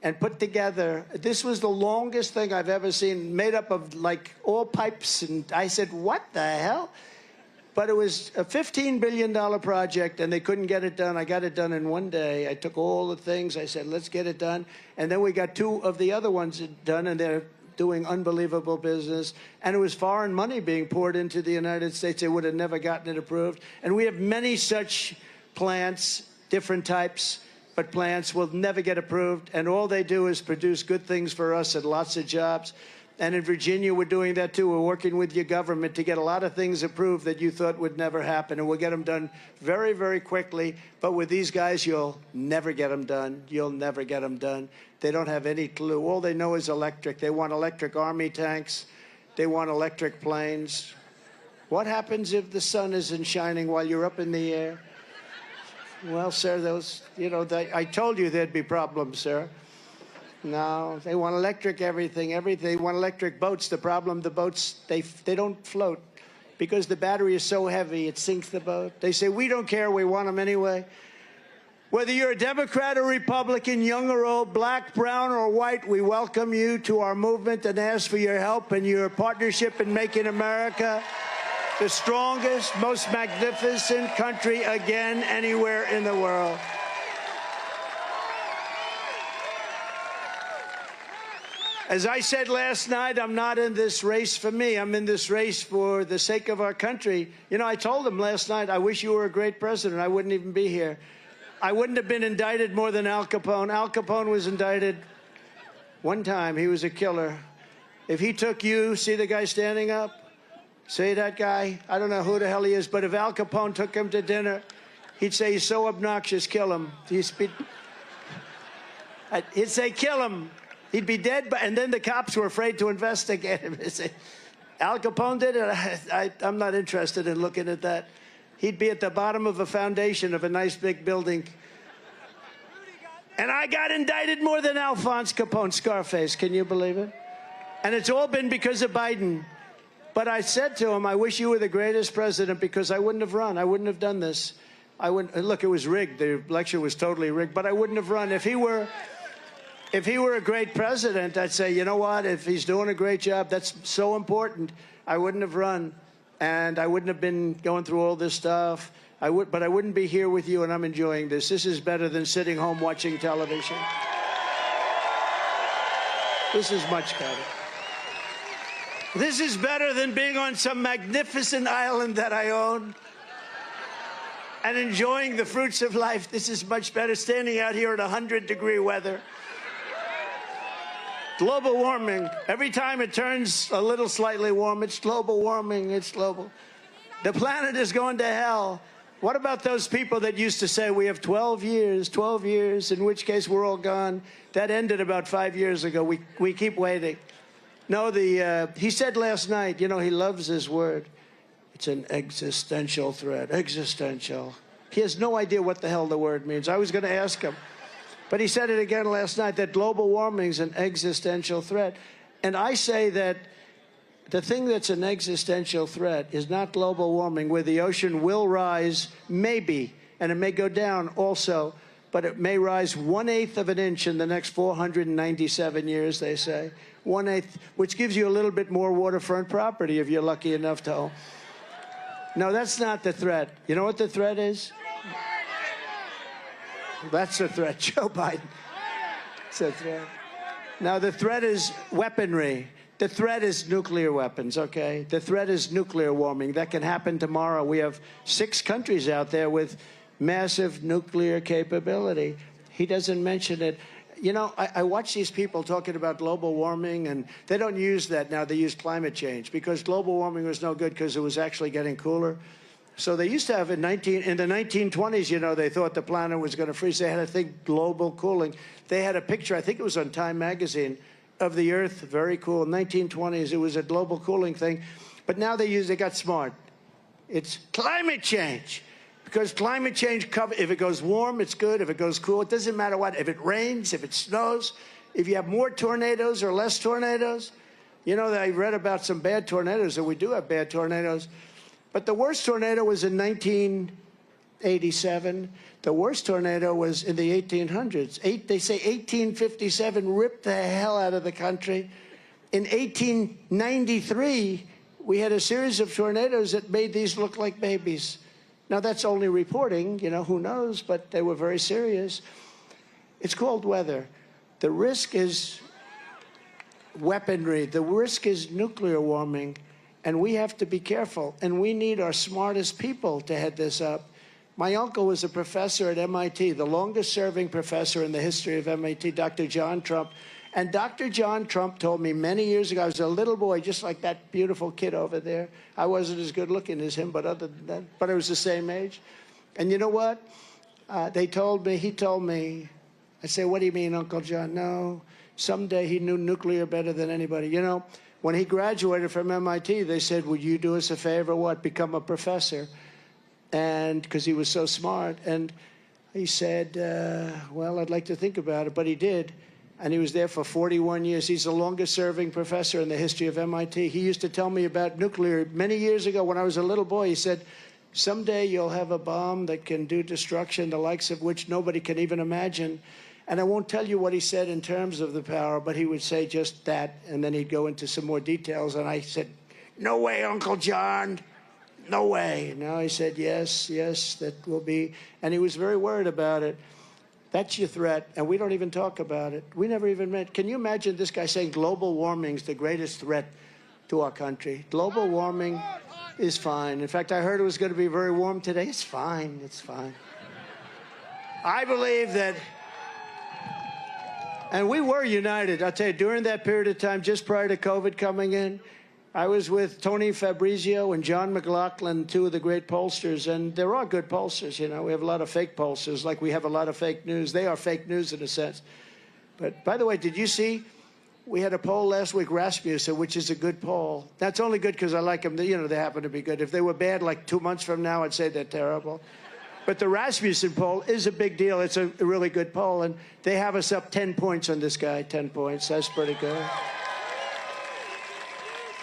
and put together. This was the longest thing I've ever seen, made up of like all pipes. And I said, what the hell? But it was a $15 billion project, and they couldn't get it done. I got it done in one day. I took all the things. I said, let's get it done. And then we got 2 of the other ones done, and they're doing unbelievable business. And it was foreign money being poured into the United States. They would have never gotten it approved. And we have many such plants, different types, but plants will never get approved. And all they do is produce good things for us and lots of jobs. And in Virginia, we're doing that, too. We're working with your government to get a lot of things approved that you thought would never happen. And we'll get them done very, very quickly. But with these guys, you'll never get them done. You'll never get them done. They don't have any clue. All they know is electric. They want electric army tanks. They want electric planes. What happens if the sun isn't shining while you're up in the air? Well, sir, I told you there'd be problems, sir. No, they want electric everything. They want electric boats. The problem, the boats, they don't float because the battery is so heavy, it sinks the boat. They say, we don't care, we want them anyway. Whether you're a Democrat or Republican, young or old, black, brown, or white, we welcome you to our movement and ask for your help and your partnership in making America the strongest, most magnificent country again anywhere in the world. As I said last night, I'm not in this race for me. I'm in this race for the sake of our country. You know, I told him last night, I wish you were a great president. I wouldn't even be here. I wouldn't have been indicted more than Al Capone. Al Capone was indicted one time. He was a killer. If he took you, see the guy standing up? See that guy? I don't know who the hell he is, but if Al Capone took him to dinner, he'd say, he's so obnoxious, kill him. He'd say, kill him. He'd be dead, and then the cops were afraid to investigate him. Say, Al Capone did it? I'm not interested in looking at that. He'd be at the bottom of a foundation of a nice big building. And I got indicted more than Alphonse Capone, Scarface. Can you believe it? And it's all been because of Biden. But I said to him, I wish you were the greatest president because I wouldn't have run. I wouldn't have done this. I wouldn't. Look, it was rigged. The election was totally rigged, but I wouldn't have run. If he were a great president, I'd say, you know what? If he's doing a great job, that's so important. I wouldn't have run, and I wouldn't have been going through all this stuff. But I wouldn't be here with you, and I'm enjoying this. This is better than sitting home watching television. This is much better. This is better than being on some magnificent island that I own and enjoying the fruits of life. This is much better standing out here in 100-degree weather. Global warming. Every time it turns a little slightly warm, it's global warming. It's global. The planet is going to hell. What about those people that used to say we have 12 years, in which case we're all gone? That ended about 5 years ago. We keep waiting. No, he said last night, you know, he loves his word. It's an existential threat. Existential. He has no idea what the hell the word means. I was going to ask him. But he said it again last night, that global warming is an existential threat. And I say that the thing that's an existential threat is not global warming, where the ocean will rise, maybe, and it may go down also, but it may rise 1/8 of an inch in the next 497 years, they say. 1/8, which gives you a little bit more waterfront property if you're lucky enough to own. No, that's not the threat. You know what the threat is? That's the threat, Joe Biden. It's a threat. Now, the threat is weaponry. The threat is nuclear weapons, okay? The threat is nuclear warming. That can happen tomorrow. We have 6 countries out there with massive nuclear capability. He doesn't mention it. You know, I watch these people talking about global warming, and they don't use that now. They use climate change because global warming was no good because it was actually getting cooler. So they used to have in the 1920s, you know, they thought the planet was going to freeze. They had a thing, global cooling. They had a picture, I think it was on Time magazine, of the Earth, very cool. In the 1920s, it was a global cooling thing. But now they got smart. It's climate change. Because climate change, if it goes warm, it's good. If it goes cool, it doesn't matter what. If it rains, if it snows, if you have more tornadoes or less tornadoes. You know, I read about some bad tornadoes, and we do have bad tornadoes. But the worst tornado was in 1987. The worst tornado was in the 1800s. They say 1857 ripped the hell out of the country. In 1893, we had a series of tornadoes that made these look like babies. Now, that's only reporting, you know, who knows, but they were very serious. It's cold weather. The risk is weaponry. The risk is nuclear warming. And we have to be careful. And we need our smartest people to head this up. My uncle was a professor at MIT, the longest-serving professor in the history of MIT, Dr. John Trump. And Dr. John Trump told me many years ago, I was a little boy, just like that beautiful kid over there. I wasn't as good-looking as him, but other than that, but I was the same age. And you know what? He told me, I say, what do you mean, Uncle John? No, someday he knew nuclear better than anybody. You know, when he graduated from MIT, they said, would you do us a favor? What? Become a professor. And because he was so smart. And he said, well, I'd like to think about it. But he did. And he was there for 41 years. He's the longest-serving professor in the history of MIT. He used to tell me about nuclear many years ago when I was a little boy. He said, Someday you'll have a bomb that can do destruction, the likes of which nobody can even imagine. And I won't tell you what he said in terms of the power, but he would say just that, and then he'd go into some more details. And I said, no way, Uncle John, no way. No, he said, yes, yes, that will be. And he was very worried about it. That's your threat, and we don't even talk about it. We never even met. Can you imagine this guy saying global warming is the greatest threat to our country? Global warming is fine. In fact, I heard it was going to be very warm today. It's fine. It's fine. I believe that, and we were united. I'll tell you, during that period of time, just prior to COVID coming in, I was with Tony Fabrizio and John McLaughlin, two of the great pollsters, and there are good pollsters, you know. We have a lot of fake pollsters, like we have a lot of fake news. They are fake news in a sense. But, by the way, did you see, we had a poll last week, Rasmussen, which is a good poll. That's only good because I like them. You know, they happen to be good. If they were bad, like 2 months from now, I'd say they're terrible. But the Rasmussen poll is a big deal. It's a really good poll, and they have us up 10 points on this guy, 10 points. That's pretty good.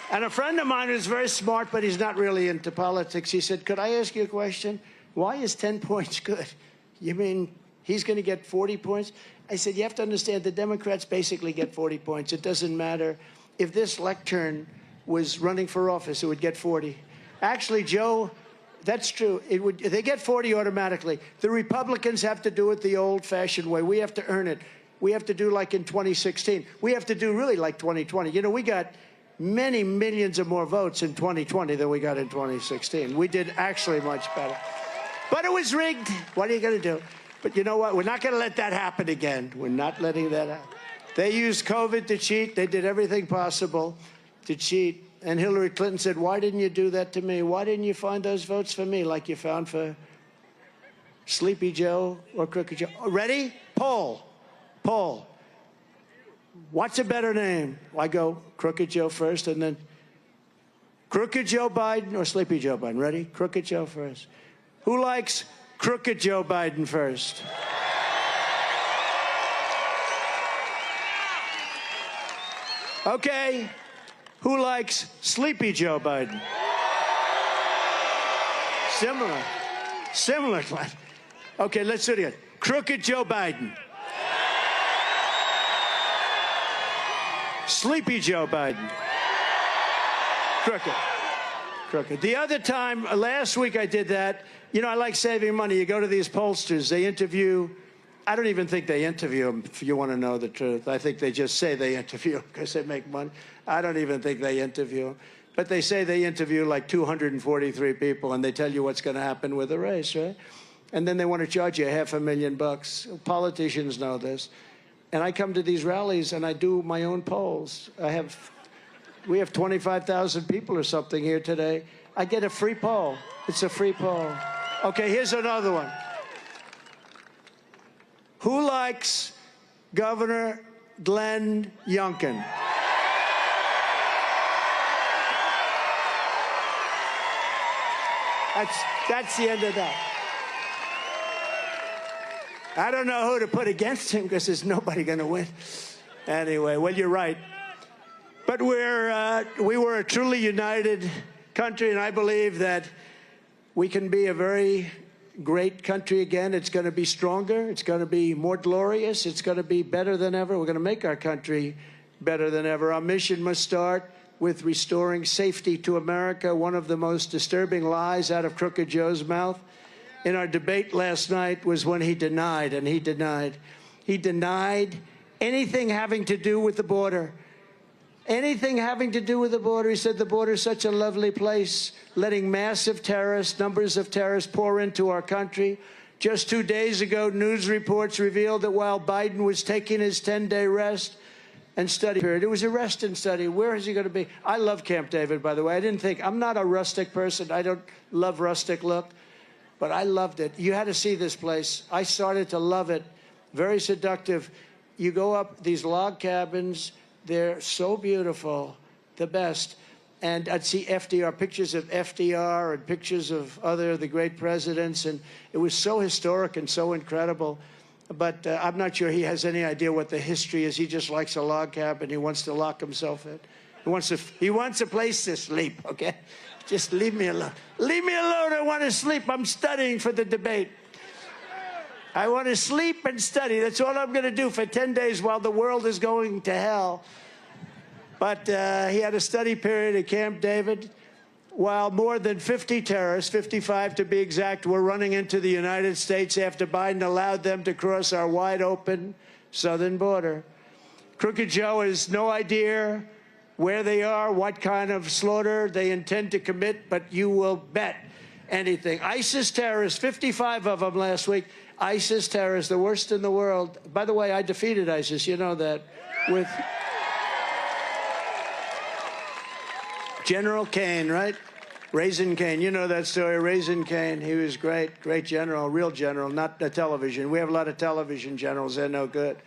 And a friend of mine who's very smart, but he's not really into politics, he said, could I ask you a question? Why is 10 points good? You mean he's going to get 40 points? I said, you have to understand, the Democrats basically get 40 points. It doesn't matter. If this lectern was running for office, it would get 40. Actually, Joe, that's true. They get 40 automatically. The Republicans have to do it the old-fashioned way. We have to earn it. We have to do like in 2016. We have to do really like 2020. You know, we got many millions of more votes in 2020 than we got in 2016. We did actually much better. But it was rigged. What are you going to do? But you know what? We're not going to let that happen again. We're not letting that happen. They used COVID to cheat. They did everything possible to cheat. And Hillary Clinton said, why didn't you do that to me? Why didn't you find those votes for me like you found for Sleepy Joe or Crooked Joe? Ready? Poll. Poll. What's a better name? I go Crooked Joe first, and then Crooked Joe Biden or Sleepy Joe Biden. Ready? Crooked Joe first. Who likes Crooked Joe Biden first? Okay. Who likes Sleepy Joe Biden? Similar. Similar. Okay, let's do it again. Crooked Joe Biden. Sleepy Joe Biden. Crooked. Crooked. The other time, last week I did that. You know, I like saving money. You go to these pollsters, they interview. I don't even think they interview them, if you want to know the truth. I think they just say they interview because they make money. I don't even think they interview them. But they say they interview like 243 people, and they tell you what's going to happen with the race, right? And then they want to charge you $500,000. Politicians know this. And I come to these rallies, and I do my own polls. We have 25,000 people or something here today. I get a free poll. It's a free poll. Okay, here's another one. Who likes Governor Glenn Youngkin? That's the end of that. I don't know who to put against him because there's nobody going to win. Anyway, well, you're right. But we were a truly united country, and I believe that we can be a very great country again. It's going to be stronger. It's going to be more glorious. It's going to be better than ever. We're going to make our country better than ever. Our mission must start with restoring safety to America, one of the most disturbing lies out of Crooked Joe's mouth. In our debate last night was when he denied anything having to do with the border. Anything having to do with the border. He said the border is such a lovely place, letting massive numbers of terrorists pour into our country. Just 2 days ago, news reports revealed that while Biden was taking his 10-day rest and study period, it was a rest and study. Where is he going to be? I love Camp David, by the way. I'm not a rustic person. I don't love rustic look, but I loved it. You had to see this place. I started to love it. Very seductive. You go up these log cabins. They're so beautiful, the best. And I'd see FDR, pictures of FDR and pictures of the great presidents. And it was so historic and so incredible. But I'm not sure he has any idea what the history is. He just likes a log cabin. He wants to lock himself in. He wants a place to sleep, okay? Just leave me alone. Leave me alone. I want to sleep. I'm studying for the debate. I want to sleep and study. That's all I'm going to do for 10 days while the world is going to hell. But he had a study period at Camp David while more than 50 terrorists, 55 to be exact, were running into the United States after Biden allowed them to cross our wide-open southern border. Crooked Joe has no idea where they are, what kind of slaughter they intend to commit, but you will bet anything. ISIS terrorists, 55 of them last week. ISIS terrorists, the worst in the world. By the way, I defeated ISIS, you know that, with General Kane, right? Raisin Kane, you know that story, Raisin Kane. He was great, great general, real general, not the television. We have a lot of television generals, they're no good.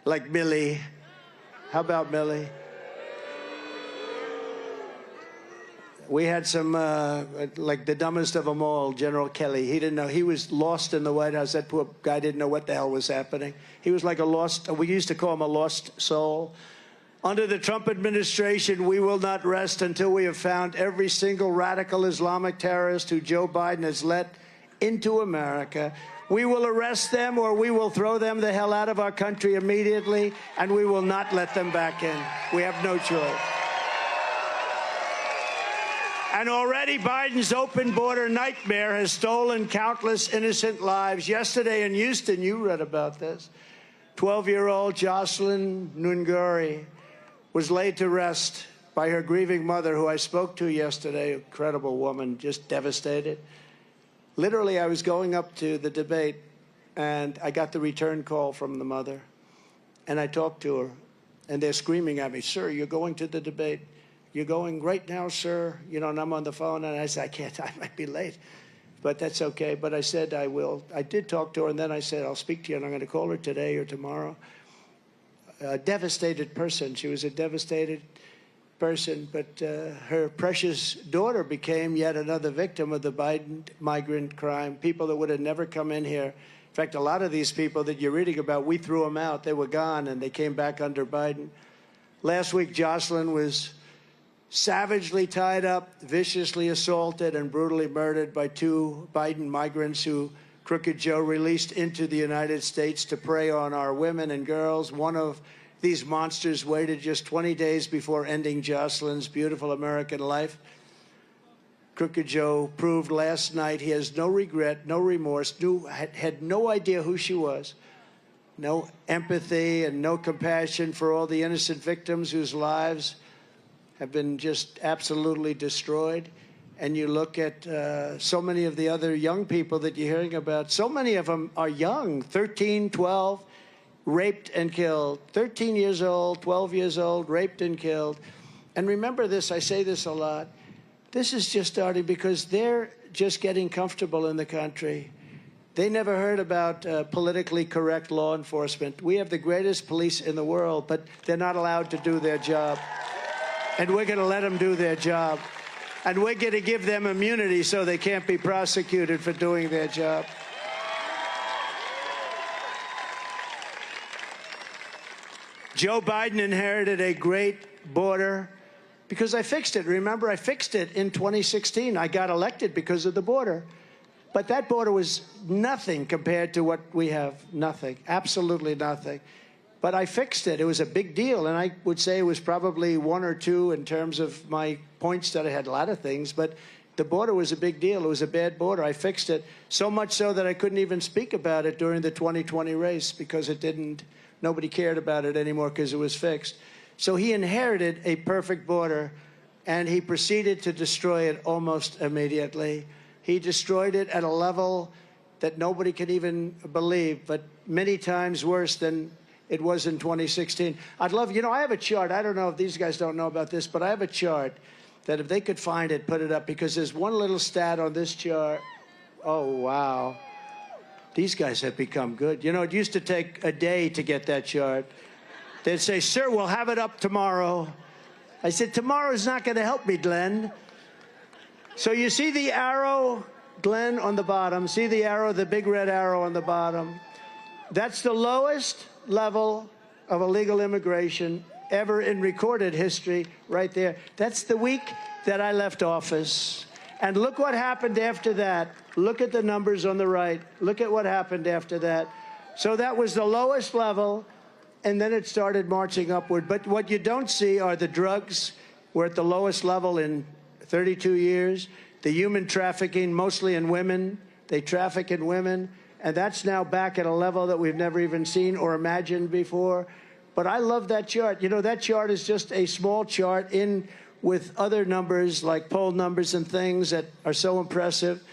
Like Milley. How about Milley? We had some, like the dumbest of them all, General Kelly. He didn't know. He was lost in the White House. That poor guy didn't know what the hell was happening. He was like a lost, we used to call him a lost soul. Under the Trump administration, we will not rest until we have found every single radical Islamic terrorist who Joe Biden has let into America. We will arrest them or we will throw them the hell out of our country immediately, and we will not let them back in. We have no choice. And already Biden's open border nightmare has stolen countless innocent lives. Yesterday in Houston, you read about this. 12-year-old Jocelyn Nunguri was laid to rest by her grieving mother, who I spoke to yesterday. Incredible woman, just devastated. Literally, I was going up to the debate, and I got the return call from the mother. And I talked to her, and they're screaming at me, "Sir, you're going to the debate. You're going right now, sir." You know, and I'm on the phone, and I said, "I can't, I might be late." But that's okay. But I said I will. I did talk to her, and then I said, "I'll speak to you, and I'm going to call her today or tomorrow." A devastated person. She was a devastated person, but her precious daughter became yet another victim of the Biden migrant crime. People that would have never come in here. In fact, a lot of these people that you're reading about, we threw them out. They were gone, and they came back under Biden. Last week, Jocelyn was savagely tied up, viciously assaulted, and brutally murdered by two Biden migrants who Crooked Joe released into the United States to prey on our women and girls. One of these monsters waited just 20 days before ending Jocelyn's beautiful American life. Crooked Joe proved last night he has no regret, no remorse, had no idea who she was, no empathy and no compassion for all the innocent victims whose lives have been just absolutely destroyed. And you look at so many of the other young people that you're hearing about, so many of them are young, 13, 12, raped and killed. 13 years old, 12 years old, raped and killed. And remember this, I say this a lot, this is just starting because they're just getting comfortable in the country. They never heard about politically correct law enforcement. We have the greatest police in the world, but they're not allowed to do their job. And we're going to let them do their job. And we're going to give them immunity so they can't be prosecuted for doing their job. Joe Biden inherited a great border because I fixed it. Remember, I fixed it in 2016. I got elected because of the border. But that border was nothing compared to what we have. Nothing. Absolutely nothing. But I fixed it. It was a big deal, and I would say it was probably one or two in terms of my points that I had a lot of things, but the border was a big deal. It was a bad border. I fixed it, so much so that I couldn't even speak about it during the 2020 race because nobody cared about it anymore because it was fixed. So he inherited a perfect border, and he proceeded to destroy it almost immediately. He destroyed it at a level that nobody can even believe, but many times worse than it was in 2016. I'd love, you know, I have a chart. I don't know if these guys don't know about this, but I have a chart that if they could find it, put it up, because there's one little stat on this chart. Oh, wow. These guys have become good. You know, it used to take a day to get that chart. They'd say, "Sir, we'll have it up tomorrow." I said, "Tomorrow's not going to help me, Glenn." So you see the arrow, Glenn, on the bottom. See the arrow, the big red arrow on the bottom? That's the lowest level of illegal immigration ever in recorded history right there. That's the week that I left office. And look what happened after that. Look at the numbers on the right. Look at what happened after that. So that was the lowest level, and then it started marching upward. But what you don't see are the drugs. We're at the lowest level in 32 years. The human trafficking, mostly in women. They traffic in women. And that's now back at a level that we've never even seen or imagined before. But I love that chart. You know, that chart is just a small chart in with other numbers like poll numbers and things that are so impressive,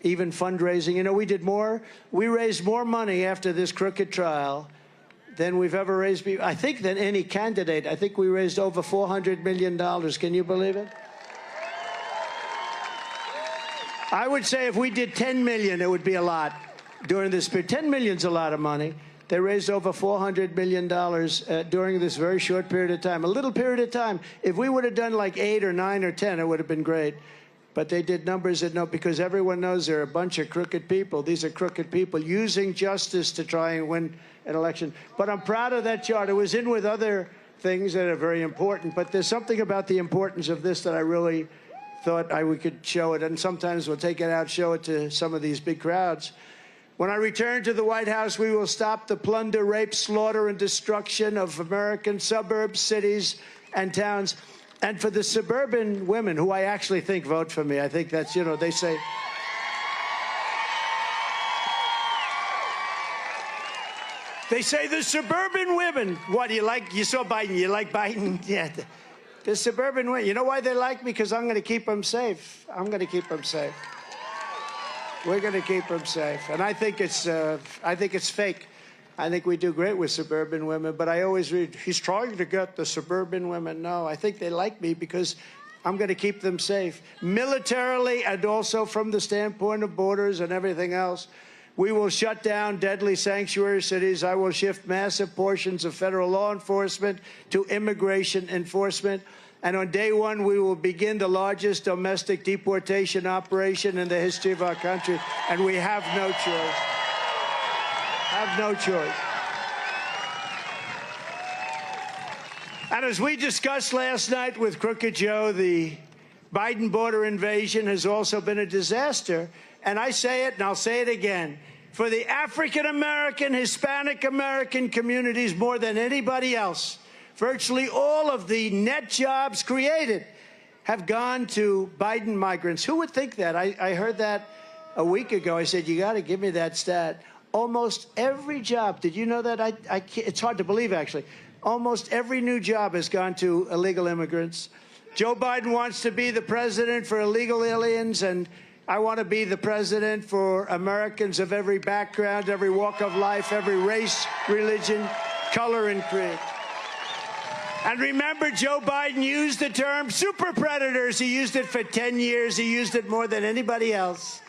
even fundraising. You know, we raised more money after this crooked trial than we've ever raised, I think, than any candidate. I think we raised over $400 million. Can you believe it? I would say if we did 10 million, it would be a lot during this period. 10 million's a lot of money. They raised over $400 million during this very short period of time, a little period of time. If we would have done like 8 or 9 or 10, it would have been great. But they did numbers that no, because everyone knows they're a bunch of crooked people. These are crooked people using justice to try and win an election. But I'm proud of that chart. It was in with other things that are very important. But there's something about the importance of this that I really thought we could show it. And sometimes we'll take it out, show it to some of these big crowds. When I return to the White House, we will stop the plunder, rape, slaughter, and destruction of American suburbs, cities, and towns. And for the suburban women, who I actually think vote for me, I think that's, you know, they say... They say the suburban women, what, do you like, you saw Biden, you like Biden? Yeah, the suburban women, you know why they like me? Because I'm going to keep them safe. I'm going to keep them safe. We're going to keep them safe. And I think it's fake. I think we do great with suburban women, but I always read, he's trying to get the suburban women. No, I think they like me because I'm going to keep them safe. Militarily and also from the standpoint of borders and everything else. We will shut down deadly sanctuary cities. I will shift massive portions of federal law enforcement to immigration enforcement. And on day one, we will begin the largest domestic deportation operation in the history of our country. And we have no choice. Have no choice. And as we discussed last night with Crooked Joe, the Biden border invasion has also been a disaster. And I say it, and I'll say it again, for the African-American, Hispanic-American communities more than anybody else, virtually all of the net jobs created have gone to Biden migrants. Who would think that? I heard that a week ago. I said, you got to give me that stat. Almost every job, did you know that? It's hard to believe, actually. Almost every new job has gone to illegal immigrants. Joe Biden wants to be the president for illegal aliens, and I want to be the president for Americans of every background, every walk of life, every race, religion, color, and creed. And remember, Joe Biden used the term super predators. He used it for 10 years. He used it more than anybody else.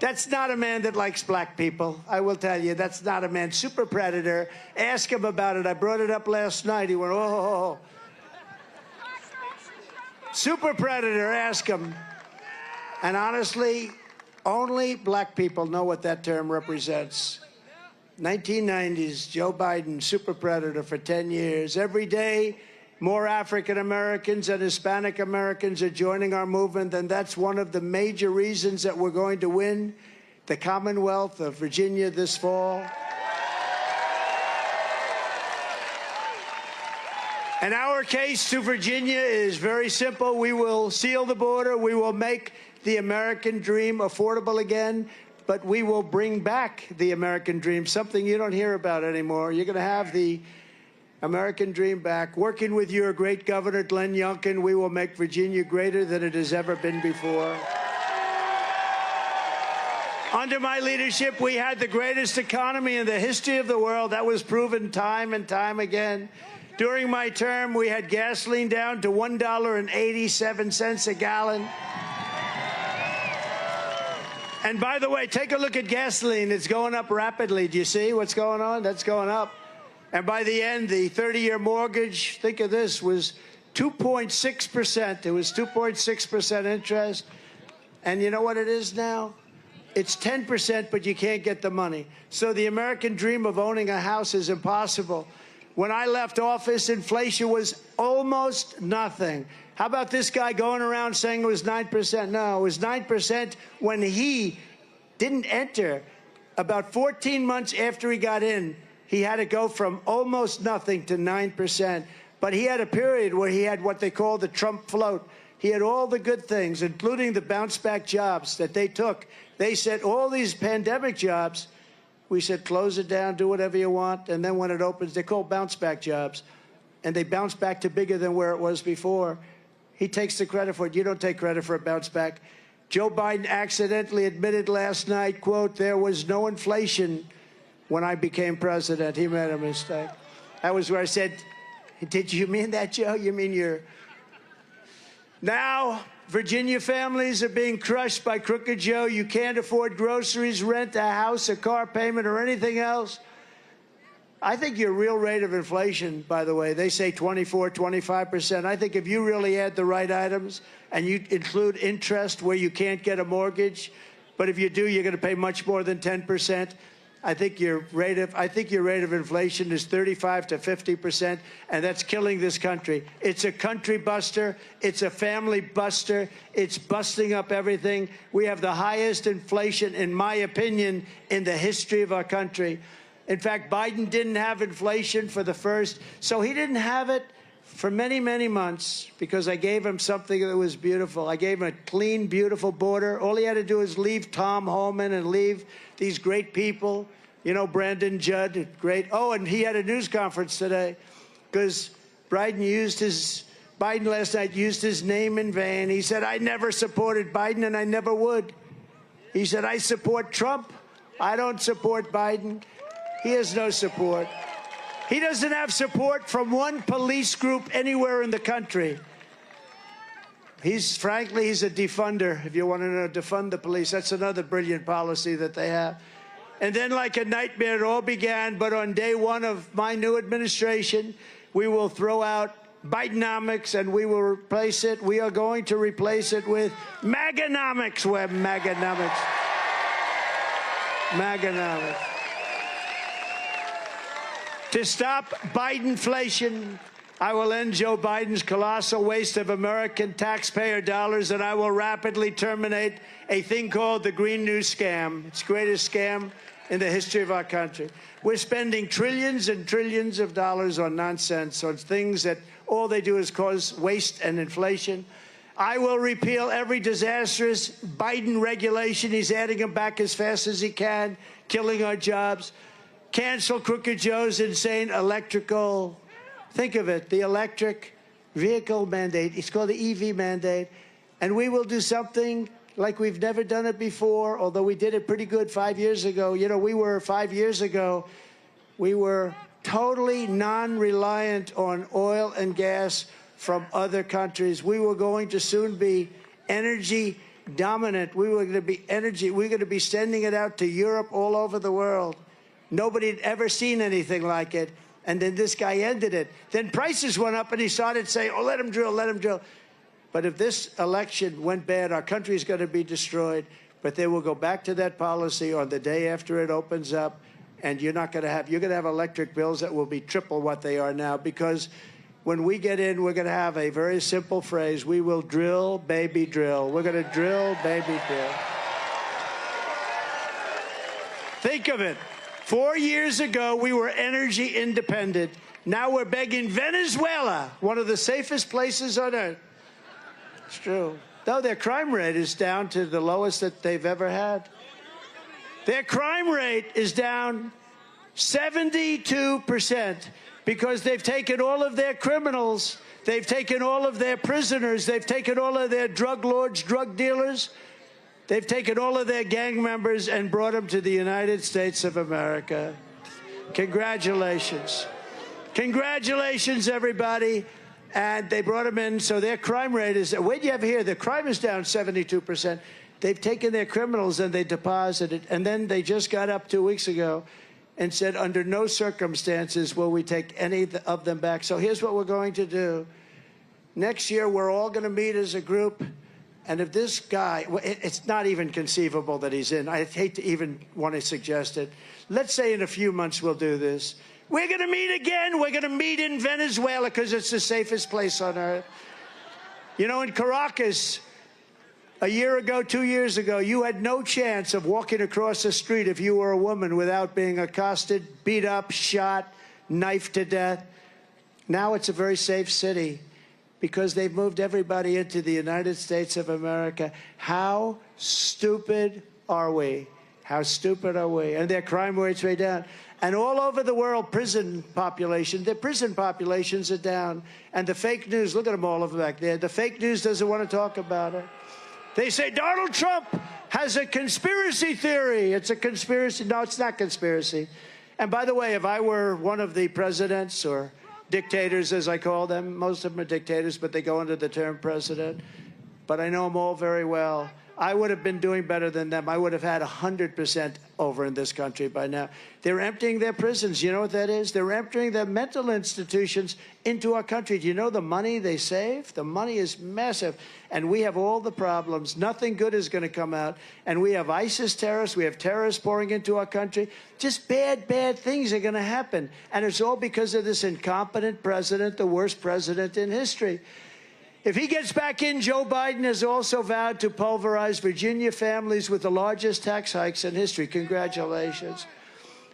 That's not a man that likes black people. I will tell you, that's not a man. Super predator. Ask him about it. I brought it up last night. He went, oh. Super predator, ask him. And honestly, only black people know what that term represents. 1990s, Joe Biden, super predator for 10 years. Every day, more African Americans and Hispanic Americans are joining our movement, and that's one of the major reasons that we're going to win the Commonwealth of Virginia this fall. And our case to Virginia is very simple. We will seal the border. We will make the American dream affordable again, but we will bring back the American dream, something you don't hear about anymore. You're going to have the American dream back. Working with your great governor, Glenn Youngkin, we will make Virginia greater than it has ever been before. Under my leadership, we had the greatest economy in the history of the world. That was proven time and time again. During my term, we had gasoline down to $1.87 a gallon. And by the way, take a look at gasoline. It's going up rapidly. Do you see what's going on? That's going up. And by the end, the 30-year mortgage, think of this, was 2.6%. It was 2.6% interest. And you know what it is now? It's 10%, but you can't get the money. So the American dream of owning a house is impossible. When I left office, inflation was almost nothing. How about this guy going around saying it was 9%? No, it was 9% when he didn't enter. About 14 months after he got in, he had to go from almost nothing to 9%. But he had a period where he had what they call the Trump float. He had all the good things, including the bounce-back jobs that they took. They said all these pandemic jobs, we said close it down, do whatever you want, and then when it opens, they're called bounce-back jobs. And they bounce back to bigger than where it was before. He takes the credit for it. You don't take credit for a bounce back. Joe Biden accidentally admitted last night, quote, there was no inflation when I became president. He made a mistake. That was where I said, did you mean that, Joe? You mean you're... Now, Virginia families are being crushed by Crooked Joe. You can't afford groceries, rent, a house, a car payment, or anything else. I think your real rate of inflation, by the way, they say 24, 25%. I think if you really add the right items and you include interest where you can't get a mortgage, but if you do, you're going to pay much more than 10%. I think your rate of inflation is 35 to 50%, and that's killing this country. It's a country buster. It's a family buster. It's busting up everything. We have the highest inflation, in my opinion, in the history of our country. In fact, Biden didn't have inflation for the first, so he didn't have it for many, many months because I gave him something that was beautiful. I gave him a clean, beautiful border. All he had to do is leave Tom Homan and leave these great people, you know, Brandon Judd, great. Oh, and he had a news conference today because Biden last night used his name in vain. He said, I never supported Biden and I never would. He said, I support Trump. I don't support Biden. He has no support. He doesn't have support from one police group anywhere in the country. Frankly, he's a defunder. If you want to know, defund the police. That's another brilliant policy that they have. And then like a nightmare, it all began. But on day one of my new administration, we will throw out Bidenomics and we will replace it. We are going to replace it with Maganomics. We're Maganomics. Maganomics. To stop Bidenflation, I will end Joe Biden's colossal waste of American taxpayer dollars, and I will rapidly terminate a thing called the Green New Scam. It's the greatest scam in the history of our country. We're spending trillions and trillions of dollars on nonsense, on things that all they do is cause waste and inflation. I will repeal every disastrous Biden regulation. He's adding them back as fast as he can, killing our jobs. Cancel Crooked Joe's insane electrical, think of it, the electric vehicle mandate. It's called the EV mandate. And we will do something like we've never done it before, although we did it pretty good 5 years ago. You know, 5 years ago, we were totally non-reliant on oil and gas from other countries. We were going to soon be energy dominant. We were going to be sending it out to Europe, all over the world. Nobody had ever seen anything like it. And then this guy ended it. Then prices went up and he started saying, oh, let him drill, let him drill. But if this election went bad, our country is going to be destroyed. But they will go back to that policy on the day after it opens up. And you're going to have electric bills that will be triple what they are now. Because when we get in, we're going to have a very simple phrase. We will drill, baby, drill. We're going to drill, baby, drill. Think of it. 4 years ago, we were energy independent. Now we're begging Venezuela, one of the safest places on earth. It's true. Though their crime rate is down to the lowest that they've ever had. Their crime rate is down 72% because they've taken all of their criminals, they've taken all of their prisoners, they've taken all of their drug lords, drug dealers, they've taken all of their gang members and brought them to the United States of America. Congratulations. Congratulations, everybody. And they brought them in, so their crime rate is, wait, you have here, the crime is down 72%. They've taken their criminals and they deposited, and then they just got up 2 weeks ago and said, under no circumstances will we take any of them back. So here's what we're going to do. Next year, we're all going to meet as a group, And if this guy, well, it's not even conceivable that he's in. I hate to even want to suggest it. Let's say in a few months we'll do this. We're going to meet again. We're going to meet in Venezuela because it's the safest place on earth. You know, in Caracas, a year ago, 2 years ago, you had no chance of walking across the street if you were a woman without being accosted, beat up, shot, knifed to death. Now it's a very safe city because they've moved everybody into the United States of America. How stupid are we? How stupid are we? And their crime rates way down. And all over the world, prison population, the prison populations are down. And the fake news, look at them all over back there. The fake news doesn't want to talk about it. They say Donald Trump has a conspiracy theory. It's a conspiracy. No, it's not conspiracy. And by the way, if I were one of the presidents or dictators, as I call them, most of them are dictators, but they go under the term president. But I know them all very well. I would have been doing better than them. I would have had 100% over in this country by now. They're emptying their prisons. You know what that is? They're emptying their mental institutions into our country. Do you know the money they save? The money is massive. And we have all the problems. Nothing good is going to come out. And we have ISIS terrorists. We have terrorists pouring into our country. Just bad, bad things are going to happen. And it's all because of this incompetent president, the worst president in history. If he gets back in, Joe Biden has also vowed to pulverize Virginia families with the largest tax hikes in history. Congratulations.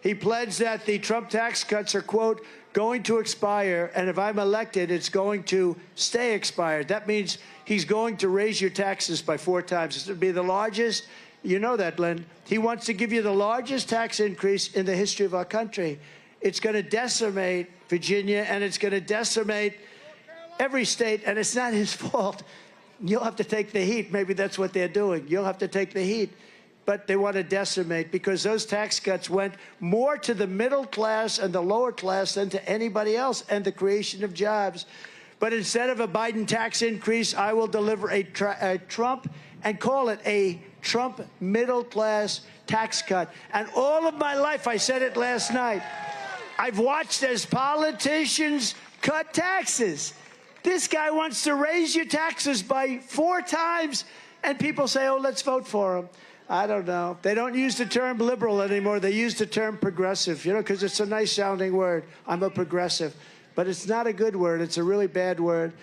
He pledged that the Trump tax cuts are, quote, going to expire, and if I'm elected, it's going to stay expired. That means he's going to raise your taxes by 4 times. It's going to be the largest. You know that, Lynn. He wants to give you the largest tax increase in the history of our country. It's going to decimate Virginia, and it's going to decimate every state, and it's not his fault. You'll have to take the heat. Maybe that's what they're doing. You'll have to take the heat. But they want to decimate because those tax cuts went more to the middle class and the lower class than to anybody else and the creation of jobs. But instead of a Biden tax increase, I will deliver a Trump and call it a Trump middle class tax cut. And all of my life, I said it last night, I've watched as politicians cut taxes. This guy wants to raise your taxes by 4 times, and people say, oh, let's vote for him. I don't know. They don't use the term liberal anymore. They use the term progressive, you know, because it's a nice-sounding word. I'm a progressive. But it's not a good word. It's a really bad word.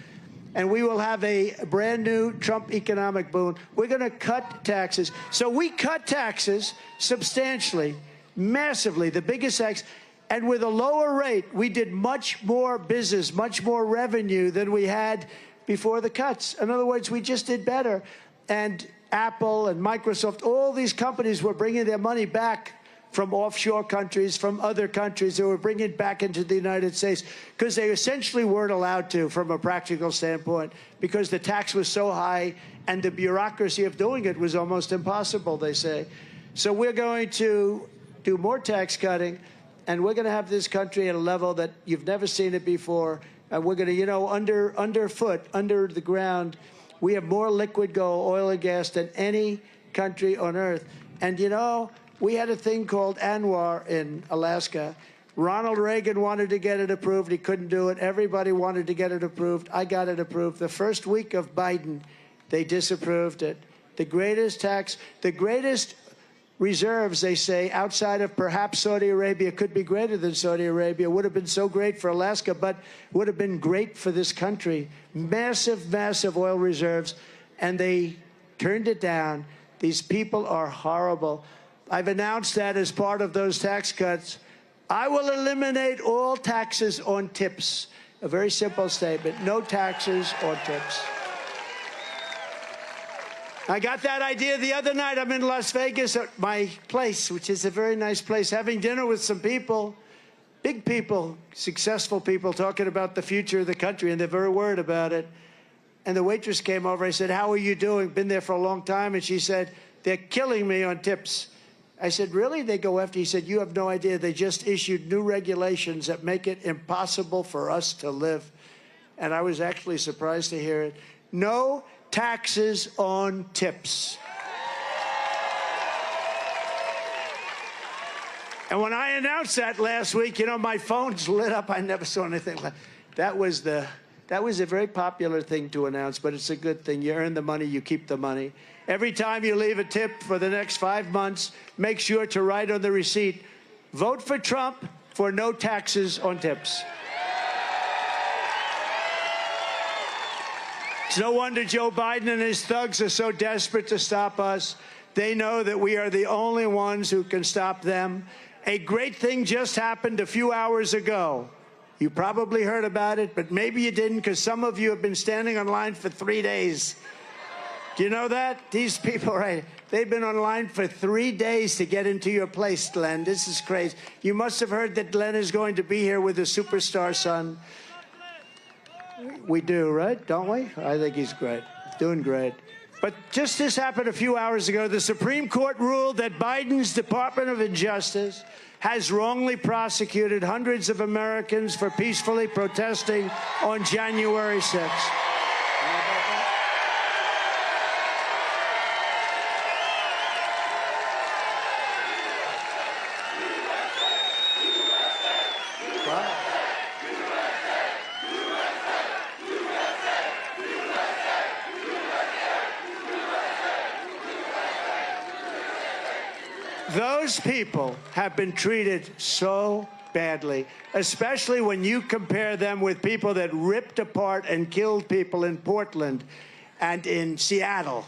And we will have a brand-new Trump economic boom. We're going to cut taxes. So we cut taxes substantially, massively, the biggest tax. And with a lower rate, we did much more business, much more revenue than we had before the cuts. In other words, we just did better. And Apple and Microsoft, all these companies were bringing their money back from offshore countries, from other countries. They were bringing it back into the United States because they essentially weren't allowed to from a practical standpoint because the tax was so high and the bureaucracy of doing it was almost impossible, they say. So we're going to do more tax cutting. And we're going to have this country at a level that you've never seen it before. And we're going to, you know, underfoot, under the ground, we have more liquid gold, oil and gas than any country on earth. And, you know, we had a thing called ANWR in Alaska. Ronald Reagan wanted to get it approved. He couldn't do it. Everybody wanted to get it approved. I got it approved. The first week of Biden, they disapproved it. The greatest tax, the greatest reserves, they say, outside of perhaps Saudi Arabia, could be greater than Saudi Arabia. Would have been so great for Alaska, but would have been great for this country. Massive, massive oil reserves, and they turned it down. These people are horrible. I've announced that as part of those tax cuts, I will eliminate all taxes on tips. A very simple statement, no taxes on tips. I got that idea the other night. I'm in Las Vegas at my place, which is a very nice place, having dinner with some people, big people, successful people, talking about the future of the country, and they're very worried about it. And the waitress came over. I said, how are you doing? Been there for a long time. And she said, they're killing me on tips. I said, really? They go after? He said, you have no idea. They just issued new regulations that make it impossible for us to live. And I was actually surprised to hear it. No taxes on tips. And when I announced that last week, you know, my phone's lit up. I never saw anything like that. That was the That was a very popular thing to announce, but it's a good thing. You earn the money, you keep the money. Every time you leave a tip for the next 5 months, make sure to write on the receipt, vote for Trump for no taxes on tips. It's no wonder Joe Biden and his thugs are so desperate to stop us. They know that we are the only ones who can stop them. A great thing just happened a few hours ago. You probably heard about it, but maybe you didn't, because some of you have been standing in line for 3 days. Do you know that? These people, right, they've been online for 3 days to get into your place, Glenn. This is crazy. You must have heard that Glenn is going to be here with his superstar son. We do, right? Don't we? I think he's great. Doing great. But just this happened a few hours ago. The Supreme Court ruled that Biden's Department of Justice has wrongly prosecuted hundreds of Americans for peacefully protesting on January 6th. Those people have been treated so badly, especially when you compare them with people that ripped apart and killed people in Portland and in Seattle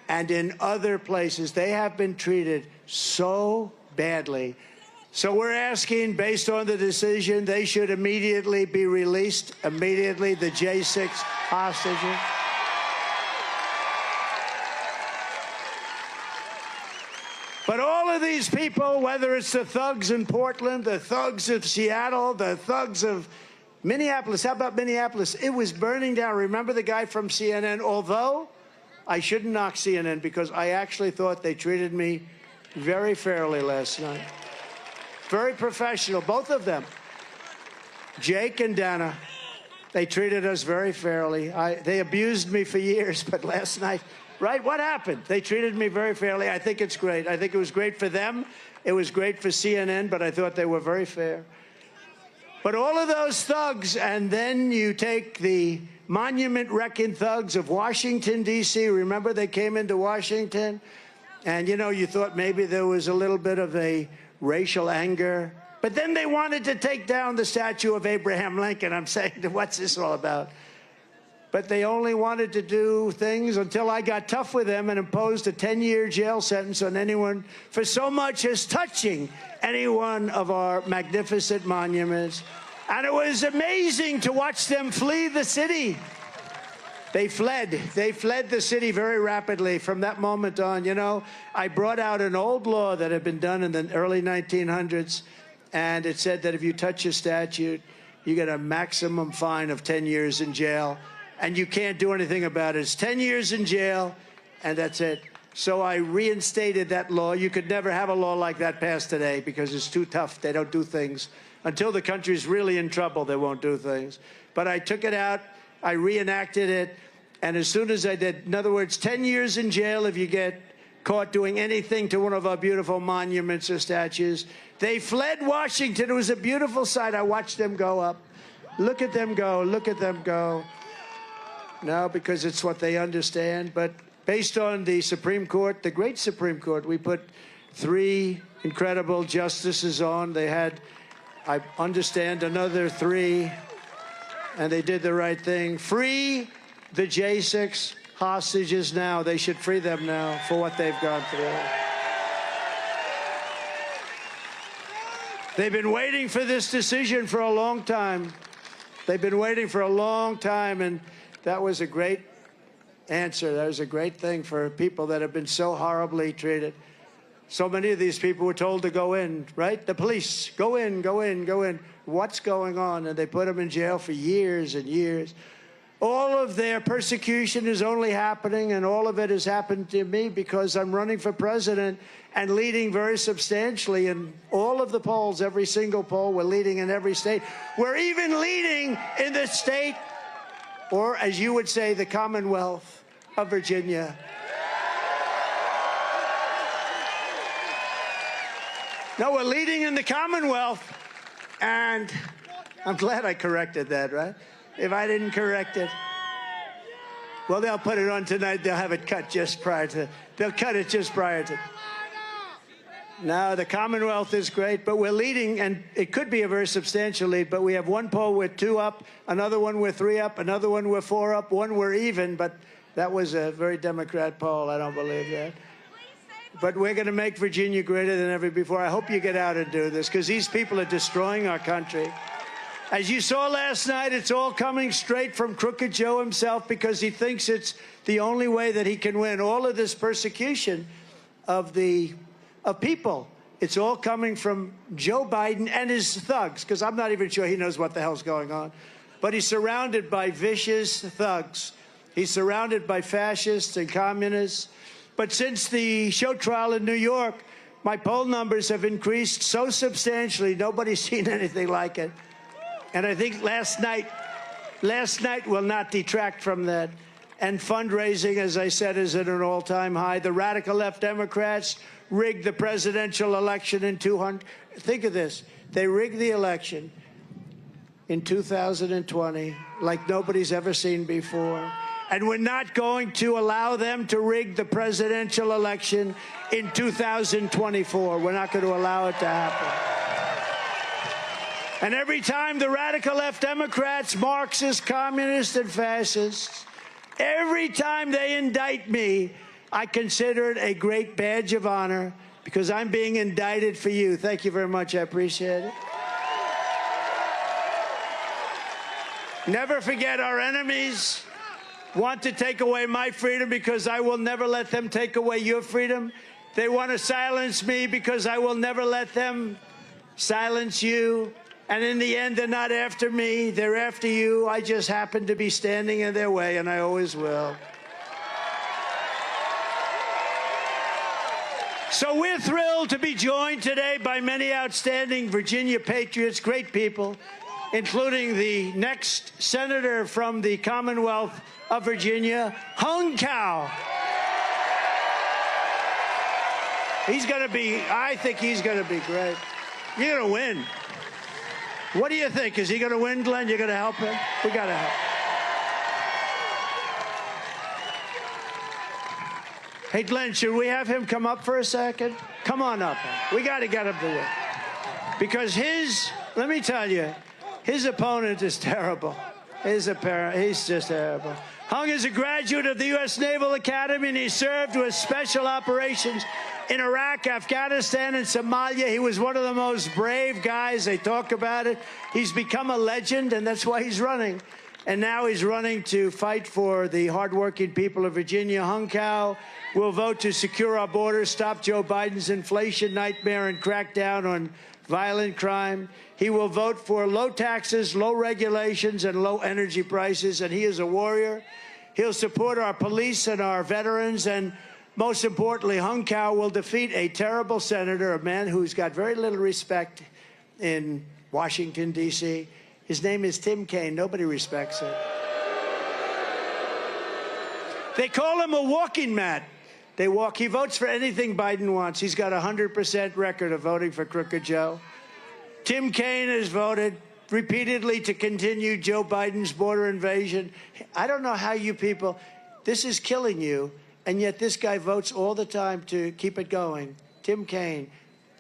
and in other places. They have been treated so badly. So we're asking, based on the decision, they should immediately be released, immediately, the J6 hostages. But all of these people, whether it's the thugs in Portland, the thugs of Seattle, the thugs of Minneapolis. How about Minneapolis? It was burning down. Remember the guy from CNN? Although I shouldn't knock CNN, because I actually thought they treated me very fairly last night. Very professional, both of them. Jake and Dana, they treated us very fairly. They abused me for years, but last night, right? What happened? They treated me very fairly. I think it's great. I think it was great for them. It was great for CNN, but I thought they were very fair. But all of those thugs, and then you take the monument-wrecking thugs of Washington, D.C. Remember, they came into Washington, and, you know, you thought maybe there was a little bit of a racial anger. But then they wanted to take down the statue of Abraham Lincoln. I'm saying, what's this all about? But they only wanted to do things until I got tough with them and imposed a 10-year jail sentence on anyone for so much as touching any one of our magnificent monuments. And it was amazing to watch them flee the city. They fled. They fled the city very rapidly from that moment on. You know, I brought out an old law that had been done in the early 1900s, and it said that if you touch a statue, you get a maximum fine of 10 years in jail. And you can't do anything about it. It's 10 years in jail, and that's it. So I reinstated that law. You could never have a law like that passed today because it's too tough. They don't do things. Until the country's really in trouble, they won't do things. But I took it out. I reenacted it. And as soon as I did, in other words, 10 years in jail if you get caught doing anything to one of our beautiful monuments or statues. They fled Washington. It was a beautiful sight. I watched them go up. Look at them go. Look at them go. No, because it's what they understand. But based on the Supreme Court, the great Supreme Court, we put 3 incredible justices on. They had, I understand, another 3, and they did the right thing. Free the J6 hostages now. They should free them now for what they've gone through. They've been waiting for this decision for a long time. They've been waiting for a long time, and that was a great answer. That was a great thing for people that have been so horribly treated. So many of these people were told to go in, right? The police, go in, go in, go in. What's going on? And they put them in jail for years and years. All of their persecution is only happening, and all of it has happened to me because I'm running for president and leading very substantially in all of the polls, every single poll. We're leading in every state. We're even leading in the state, or as you would say, the Commonwealth of Virginia. No, we're leading in the Commonwealth, and I'm glad I corrected that, right? if I didn't correct it. Well, they'll put it on tonight. They'll have it cut just prior to. They'll cut it just prior to. No, the Commonwealth is great, but we're leading, and it could be a very substantial lead, but we have one poll with 2 up, another one with 3 up, another one with 4 up, one we're even, but that was a very Democrat poll. I don't believe that. But we're going to make Virginia greater than ever before. I hope you get out and do this, because these people are destroying our country. As you saw last night, it's all coming straight from Crooked Joe himself, because he thinks it's the only way that he can win. All of this persecution of people, it's all coming from Joe Biden and his thugs, because I'm not even sure he knows what the hell's going on. But he's surrounded by vicious thugs. He's surrounded by fascists and communists. But since the show trial in New York, my poll numbers have increased so substantially, nobody's seen anything like it. And I think last night will not detract from that. And fundraising, as I said, is at an all-time high. The radical left Democrats rigged the presidential election in 200. Think of this. They rigged the election in 2020 like nobody's ever seen before. And we're not going to allow them to rig the presidential election in 2024. We're not going to allow it to happen. And every time the radical left Democrats, Marxists, communists, and fascists, every time they indict me, I consider it a great badge of honor, because I'm being indicted for you. Thank you very much. I appreciate it. Never forget, our enemies want to take away my freedom, because I will never let them take away your freedom. They want to silence me, because I will never let them silence you. And in the end, they're not after me. They're after you. I just happen to be standing in their way, and I always will. So we're thrilled to be joined today by many outstanding Virginia patriots, great people, including the next senator from the Commonwealth of Virginia, Hung Cao. He's going to be, I think he's going to be great. You're going to win. What do you think? Is he going to win, Glenn? You're going to help him? We got to help. Hey, Glenn, should we have him come up for a second? Come on up. We got to get him to win. Because let me tell you, his opponent is terrible. He's just terrible. Hung is a graduate of the U.S. Naval Academy, and he served with special operations in Iraq, Afghanistan, and Somalia. He was one of the most brave guys. They talk about it. He's become a legend, and that's why he's running. And now he's running to fight for the hardworking people of Virginia. Hung Cao will vote to secure our borders, stop Joe Biden's inflation nightmare, and crack down on violent crime. He will vote for low taxes, low regulations, and low energy prices, and he is a warrior. He'll support our police and our veterans, and most importantly, Hung Cao will defeat a terrible senator, a man who's got very little respect in Washington, D.C. His name is Tim Kaine. Nobody respects him. They call him a walking mat. He votes for anything Biden wants. He's got a 100% record of voting for Crooked Joe. Tim Kaine has voted repeatedly to continue Joe Biden's border invasion. I don't know how you people, this is killing you, and yet this guy votes all the time to keep it going. Tim Kaine.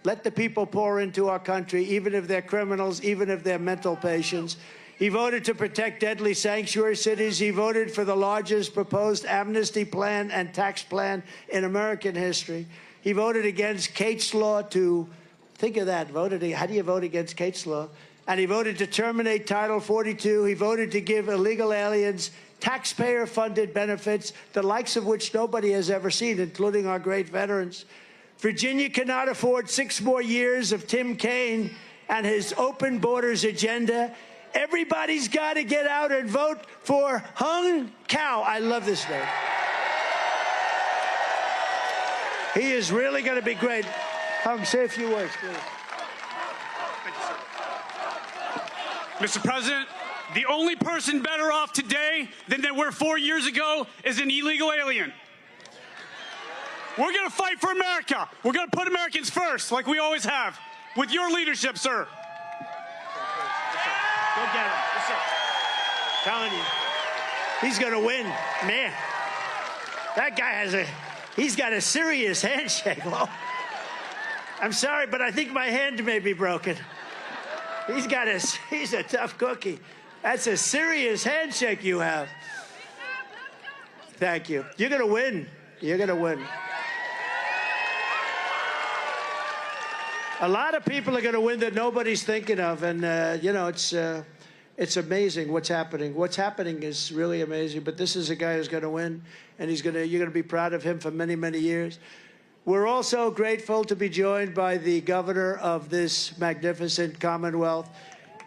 Let the people pour into our country, even if they're criminals, even if they're mental patients. He voted to protect deadly sanctuary cities. He voted for the largest proposed amnesty plan and tax plan in American history. He voted against Kate's Law to, think of that, how do you vote against Kate's Law? And he voted to terminate Title 42. He voted to give illegal aliens taxpayer-funded benefits, the likes of which nobody has ever seen, including our great veterans. Virginia cannot afford 6 more years of Tim Kaine and his open borders agenda. Everybody's got to get out and vote for Hung Cao. I love this name. He is really going to be great. Hung, say a few words, please. Mr. President, the only person better off today than they were 4 years ago is an illegal alien. We're going to fight for America. We're going to put Americans first, like we always have, with your leadership, sir. Go get him. Telling you. He's going to win. Man, that guy he's got a serious handshake. Well, I'm sorry, but I think my hand may be broken. He's a tough cookie. That's a serious handshake you have. Thank you. You're going to win. You're going to win. A lot of people are going to win that nobody's thinking of. And, you know, it's amazing what's happening. What's happening is really amazing. But this is a guy who's going to win, and you're going to be proud of him for many, many years. We're also grateful to be joined by the governor of this magnificent Commonwealth.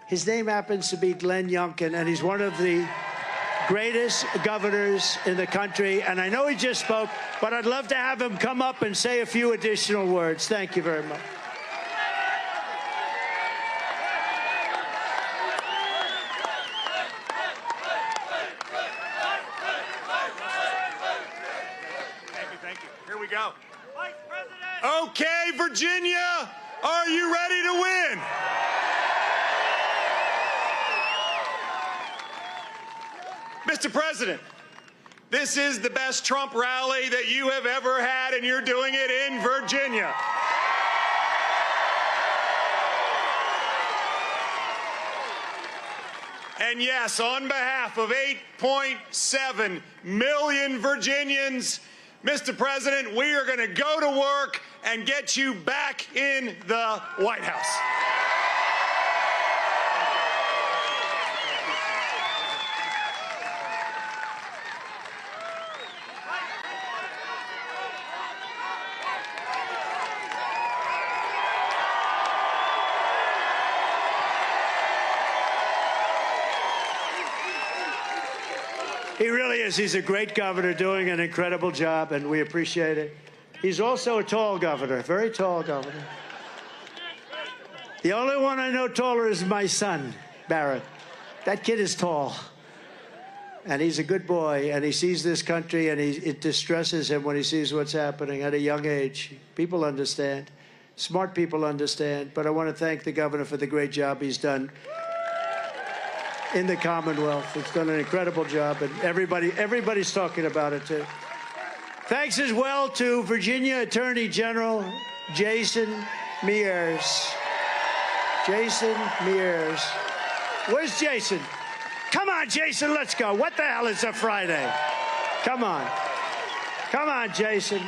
His name happens to be Glenn Youngkin, and he's one of the greatest governors in the country. And I know he just spoke, but I'd love to have him come up and say a few additional words. Thank you very much. Thank you. Here we go. Vice President. Okay, Virginia, are you ready to win? Mr. President, this is the best Trump rally that you have ever had, and you're doing it in Virginia. And yes, on behalf of 8.7 million Virginians, Mr. President, we are going to go to work and get you back in the White House. He really is. He's a great governor doing an incredible job, and we appreciate it. He's also a tall governor, very tall governor. The only one I know taller is my son, Barrett. That kid is tall. And he's a good boy, and he sees this country, and it distresses him when he sees what's happening at a young age. People understand. Smart people understand. But I want to thank the governor for the great job he's done in the Commonwealth. It's done an incredible job, and everybody's talking about it, too. Thanks as well to Virginia Attorney General Jason Mears. Jason Mears. Where's Jason? Come on, Jason, let's go. What the hell is a Friday? Come on. Come on, Jason.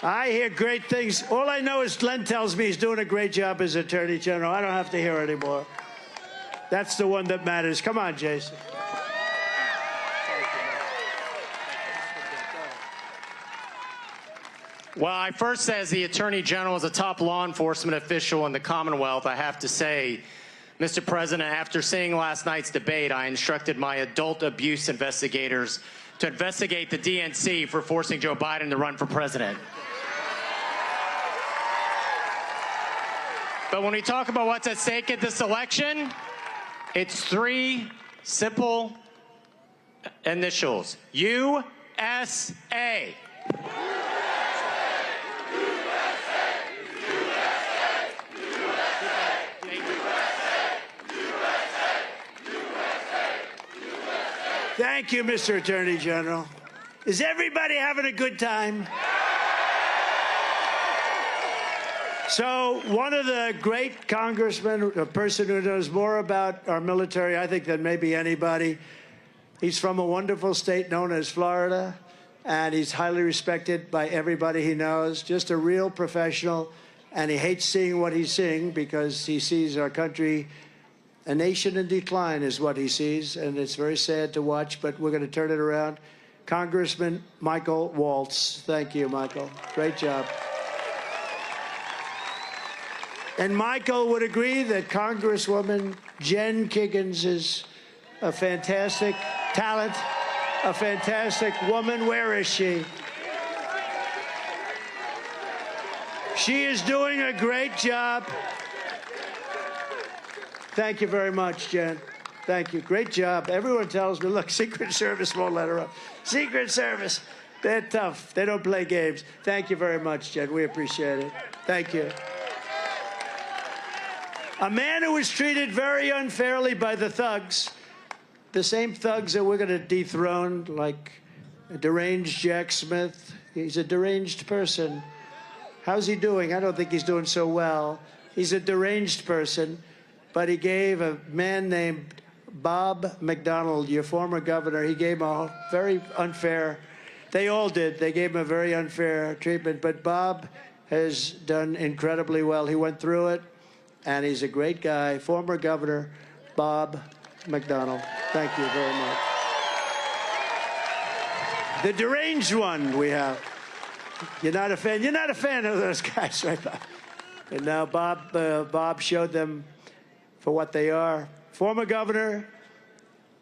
I hear great things. All I know is Glenn tells me he's doing a great job as Attorney General. I don't have to hear anymore. That's the one that matters. Come on, Jason. Well, I first, as the Attorney General, as a top law enforcement official in the Commonwealth, I have to say, Mr. President, after seeing last night's debate, I instructed my adult abuse investigators to investigate the DNC for forcing Joe Biden to run for president. But when we talk about what's at stake at this election, it's three simple initials. USA. Thank you, Mr. Attorney General. Is everybody having a good time? So one of the great congressmen, a person who knows more about our military, I think, than maybe anybody. He's from a wonderful state known as Florida, and he's highly respected by everybody he knows. Just a real professional, and he hates seeing what he's seeing because he sees our country, a nation in decline is what he sees, and it's very sad to watch, but we're going to turn it around. Congressman Michael Waltz. Thank you, Michael. Great job. And Michael would agree that Congresswoman Jen Kiggins is a fantastic talent, a fantastic woman. Where is she? She is doing a great job. Thank you very much, Jen. Thank you. Great job. Everyone tells me, look, Secret Service won't let her up. Secret Service, they're tough. They don't play games. Thank you very much, Jen. We appreciate it. Thank you. A man who was treated very unfairly by the thugs, the same thugs that we're going to dethrone, like a deranged Jack Smith. He's a deranged person. How's he doing? I don't think he's doing so well. He's a deranged person, but he gave a man named Bob McDonnell, your former governor, he gave him a very unfair, they all did, they gave him a very unfair treatment, but Bob has done incredibly well. He went through it, and he's a great guy. Former Governor Bob McDonnell. Thank you very much. The deranged one we have. You're not a fan. You're not a fan of those guys, right, Bob? And now Bob showed them for what they are. Former governor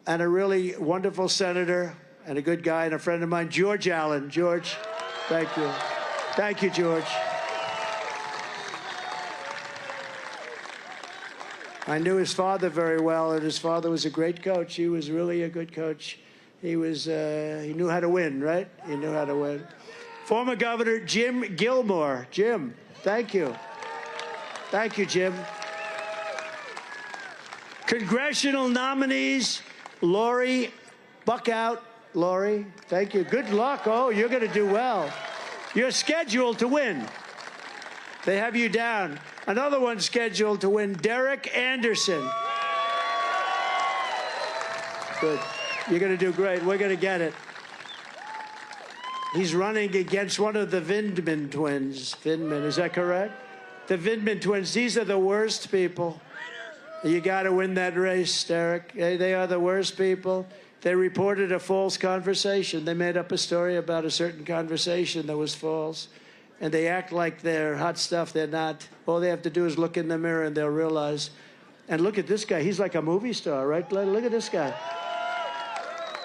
and a really wonderful senator and a good guy and a friend of mine, George Allen. George, thank you. Thank you, George. I knew his father very well, and his father was a great coach. He was really a good coach. He knew how to win, right? He knew how to win. Former Governor Jim Gilmore. Jim, thank you. Thank you, Jim. Congressional nominees, Lori, buck out, Lori. Thank you. Good luck. Oh, you're going to do well. You're scheduled to win. They have you down. Another one scheduled to win, Derek Anderson. Good. You're going to do great. We're going to get it. He's running against one of the Vindman twins. Vindman, is that correct? The Vindman twins. These are the worst people. You got to win that race, Derek. They are the worst people. They reported a false conversation. They made up a story about a certain conversation that was false. And they act like they're hot stuff. They're not. All they have to do is look in the mirror and they'll realize. And look at this guy. He's like a movie star, right? Look at this guy.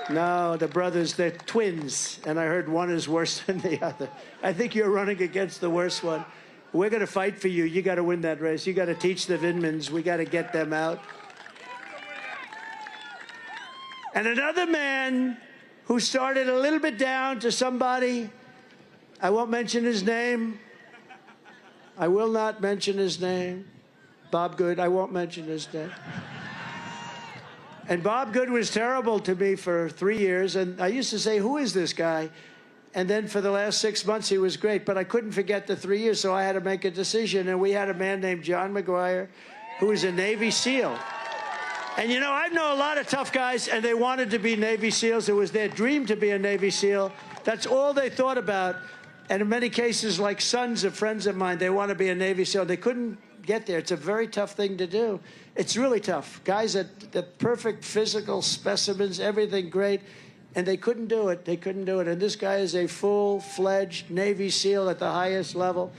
No, the brothers, they're twins. And I heard one is worse than the other. I think you're running against the worst one. We're going to fight for you. You got to win that race. You got to teach the Vindmans. We got to get them out. And another man who started a little bit down to somebody. I won't mention his name. I will not mention his name. Bob Good, I won't mention his name. And Bob Good was terrible to me for 3 years. And I used to say, who is this guy? And then for the last 6 months, he was great. But I couldn't forget the 3 years, so I had to make a decision. And we had a man named John McGuire, who was a Navy SEAL. And, you know, I know a lot of tough guys, and they wanted to be Navy SEALs. It was their dream to be a Navy SEAL. That's all they thought about. And in many cases, like sons of friends of mine, they want to be a Navy SEAL. They couldn't get there. It's a very tough thing to do. It's really tough. Guys at the perfect physical specimens, everything great, and they couldn't do it. They couldn't do it. And this guy is a full-fledged Navy SEAL at the highest level.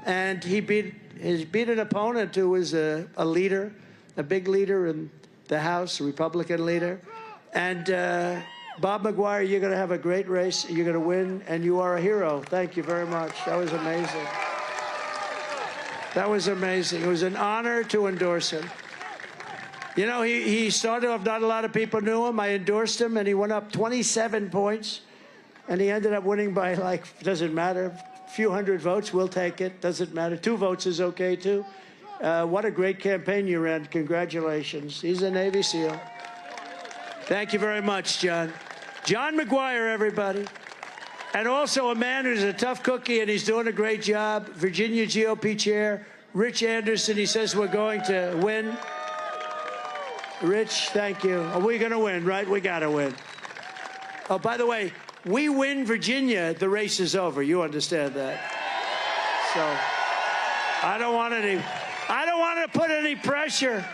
And he beat an opponent who was a leader, a big leader in the House, a Republican leader. And Bob McGuire, you're going to have a great race. You're going to win, and you are a hero. Thank you very much. That was amazing. That was amazing. It was an honor to endorse him. You know, he started off, not a lot of people knew him. I endorsed him, and he went up 27 points. And he ended up winning by, like, doesn't matter, a few hundred votes. We'll take it. Doesn't matter. 2 votes is okay, too. What a great campaign you ran. Congratulations. He's a Navy SEAL. Thank you very much, John. John McGuire, everybody. And also a man who's a tough cookie, and he's doing a great job. Virginia GOP Chair, Rich Anderson. He says we're going to win. Rich, thank you. Are we going to win, right? We got to win. Oh, by the way, we win Virginia, the race is over. You understand that? So I don't want to put any pressure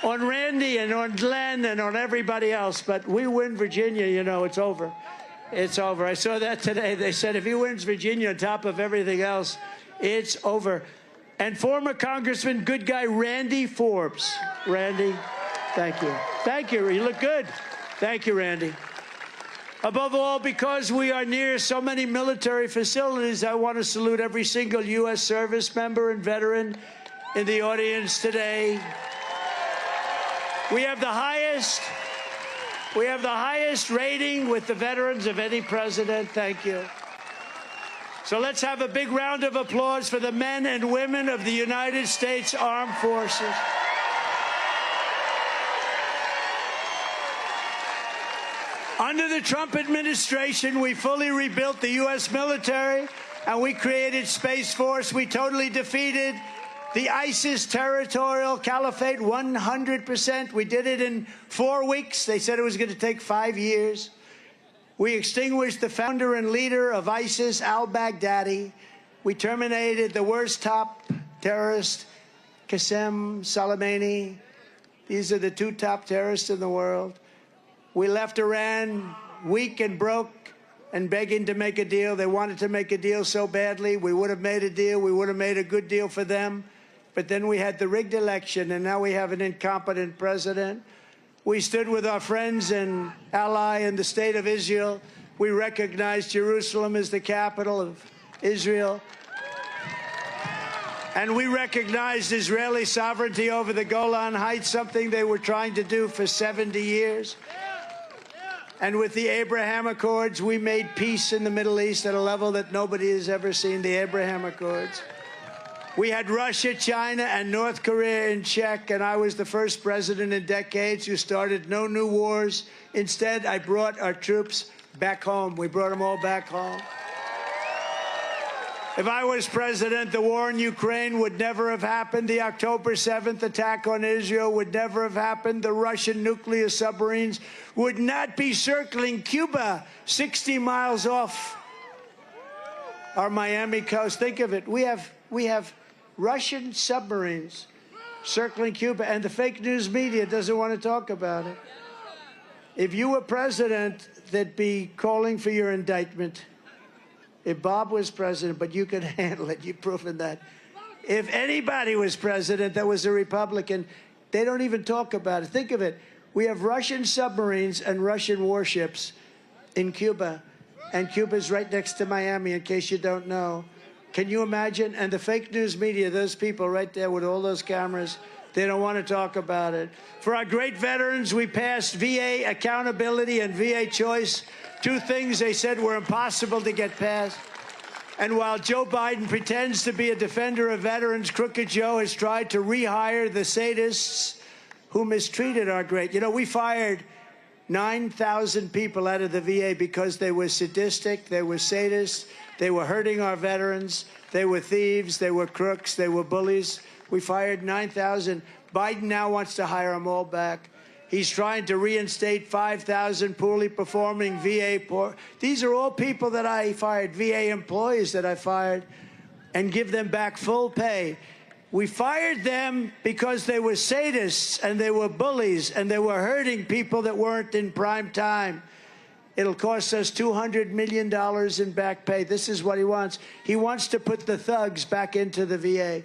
on Randy and on Glenn and on everybody else, but we win Virginia, you know, it's over. It's over. I saw that today. They said if he wins Virginia on top of everything else, it's over. And former Congressman, good guy, Randy Forbes. Randy, thank you. Thank you. You look good. Thank you, Randy. Above all, because we are near so many military facilities, I want to salute every single U.S. service member and veteran in the audience today. We have the highest rating with the veterans of any president. Thank you. So let's have a big round of applause for the men and women of the United States Armed Forces. Under the Trump administration, we fully rebuilt the U.S. military, and we created Space Force. We totally defeated the ISIS territorial caliphate 100%. We did it in 4 weeks. They said it was going to take 5 years. We extinguished the founder and leader of ISIS, al-Baghdadi. We terminated the worst top terrorist, Qasem Soleimani. These are the 2 top terrorists in the world. We left Iran weak and broke and begging to make a deal. They wanted to make a deal so badly. We would have made a deal. We would have made a good deal for them. But then we had the rigged election, and now we have an incompetent president. We stood with our friends and ally in the state of Israel. We recognized Jerusalem as the capital of Israel. And we recognized Israeli sovereignty over the Golan Heights, something they were trying to do for 70 years. And with the Abraham Accords, we made peace in the Middle East at a level that nobody has ever seen, the Abraham Accords. We had Russia, China, and North Korea in check, and I was the first president in decades who started no new wars. Instead, I brought our troops back home. We brought them all back home. If I was president, the war in Ukraine would never have happened. The October 7th attack on Israel would never have happened. The Russian nuclear submarines would not be circling Cuba 60 miles off our Miami coast. Think of it. We have Russian submarines circling Cuba, and the fake news media doesn't want to talk about it. If you were president, they'd be calling for your indictment. If Bob was president, but you could handle it, you've proven that. If anybody was president that was a Republican, they don't even talk about it. Think of it. We have Russian submarines and Russian warships in Cuba, and Cuba's right next to Miami, in case you don't know. Can you imagine? And the fake news media, those people right there with all those cameras, they don't want to talk about it. For our great veterans, we passed VA accountability and VA choice, 2 things they said were impossible to get passed. And while Joe Biden pretends to be a defender of veterans, Crooked Joe has tried to rehire the sadists who mistreated our great. You know, we fired 9,000 people out of the VA because they were sadistic, they were sadists, they were hurting our veterans, they were thieves, they were crooks, they were bullies. We fired 9,000. Biden now wants to hire them all back. He's trying to reinstate 5,000 poorly performing VA. These are all people that I fired, VA employees that I fired, and give them back full pay. We fired them because they were sadists and they were bullies and they were hurting people that weren't in prime time. It'll cost us $200 million in back pay. This is what he wants. He wants to put the thugs back into the VA,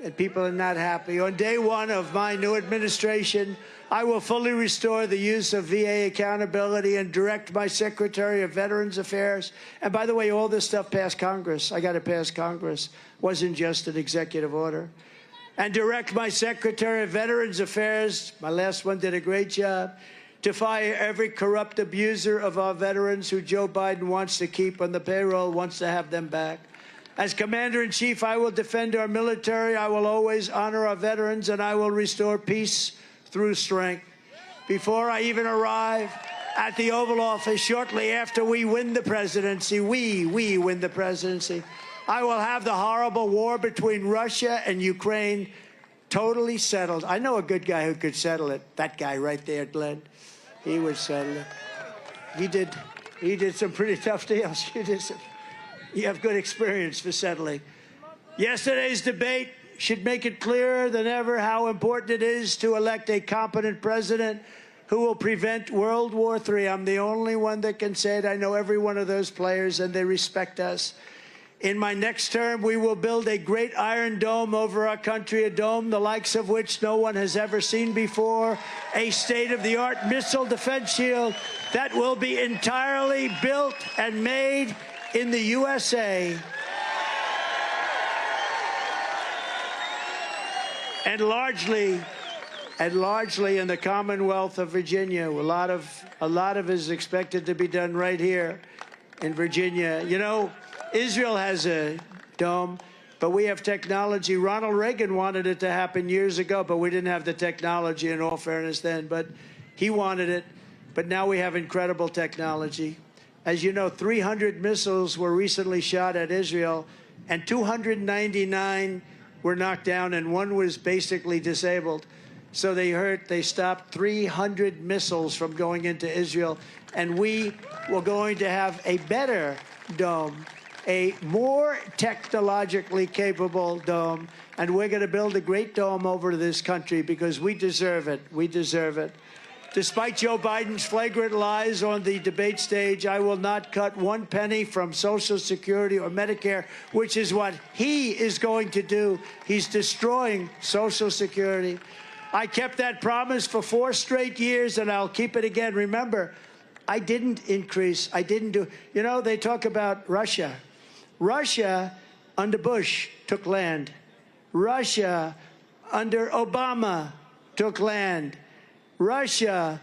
and people are not happy. On day 1 of my new administration, I will fully restore the use of VA accountability and direct my Secretary of Veterans Affairs. And by the way, all this stuff passed Congress. I got to pass Congress. Wasn't just an executive order. And direct my Secretary of Veterans Affairs, my last one did a great job, to fire every corrupt abuser of our veterans who Joe Biden wants to keep on the payroll, wants to have them back. As Commander-in-Chief, I will defend our military, I will always honor our veterans, and I will restore peace through strength. Before I even arrive at the Oval Office, shortly after we win the presidency, we win the presidency, I will have the horrible war between Russia and Ukraine totally settled. I know a good guy who could settle it. That guy right there, Glenn. He would settle it. He did some pretty tough deals. You have good experience for settling. Yesterday's debate should make it clearer than ever how important it is to elect a competent president who will prevent World War III. I'm the only one that can say it. I know every one of those players, and they respect us. In my next term, we will build a great iron dome over our country, a dome the likes of which no one has ever seen before, a state-of-the-art missile defense shield that will be entirely built and made in the USA. And largely in the Commonwealth of Virginia. A lot of it is expected to be done right here in Virginia. You know, Israel has a dome, but we have technology. Ronald Reagan wanted it to happen years ago, but we didn't have the technology, in all fairness, then. But he wanted it. But now we have incredible technology. As you know, 300 missiles were recently shot at Israel, and 299 were knocked down, and one was basically disabled. So they stopped 300 missiles from going into Israel, and we were going to have a better dome, a more technologically capable dome, and we're going to build a great dome over this country because we deserve it. We deserve it. Despite Joe Biden's flagrant lies on the debate stage, I will not cut one penny from Social Security or Medicare, which is what he is going to do. He's destroying Social Security. I kept that promise for 4 straight years, and I'll keep it again. Remember, I didn't increase. I didn't do. You know, they talk about Russia. Russia, under Bush, took land. Russia, under Obama, took land. Russia,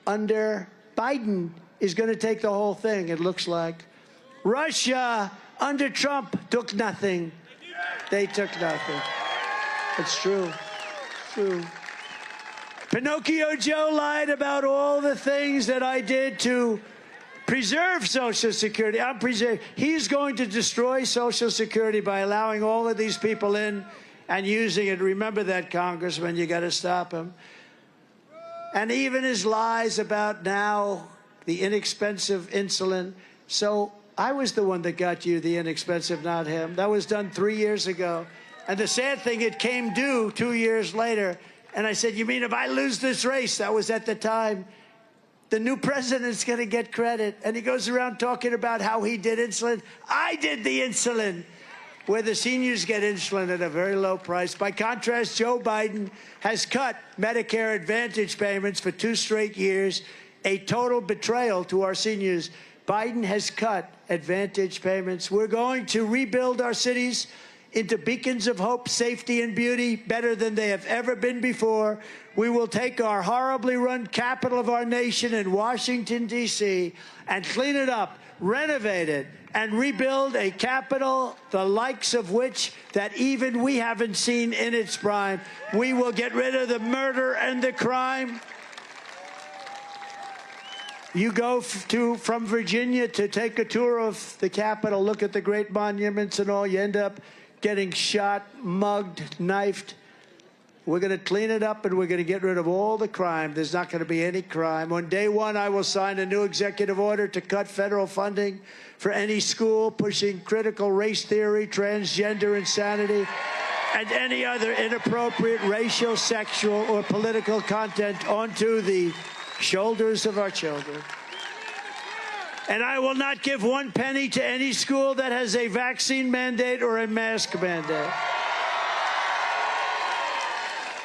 under Biden, is going to take the whole thing, it looks like. Russia, under Trump, took nothing. They took nothing. It's true. It's true. Pinocchio Joe lied about all the things that I did to preserve Social Security. He's going to destroy Social Security by allowing all of these people in and using it. Remember that, Congressman. You got to stop him. And even his lies about now the inexpensive insulin. So I was the one that got you the inexpensive, not him. That was done 3 years ago. And the sad thing, it came due 2 years later. And I said, you mean if I lose this race? That was at the time. The new president's going to get credit. And he goes around talking about how he did insulin. I did the insulin. Where the seniors get insulin at a very low price. By contrast, Joe Biden has cut Medicare Advantage payments for 2 straight years, a total betrayal to our seniors. Biden has cut Advantage payments. We're going to rebuild our cities into beacons of hope, safety, and beauty better than they have ever been before. We will take our horribly run capital of our nation in Washington, D.C., and clean it up, renovate it, and rebuild a capital the likes of which that even we haven't seen in its prime. We will get rid of the murder and the crime. You go from Virginia to take a tour of the Capitol, look at the great monuments and all, you end up getting shot, mugged, knifed. We're going to clean it up, and we're going to get rid of all the crime. There's not going to be any crime. On day one, I will sign a new executive order to cut federal funding for any school pushing critical race theory, transgender insanity, and any other inappropriate racial, sexual, or political content onto the shoulders of our children. And I will not give 1 penny to any school that has a vaccine mandate or a mask mandate.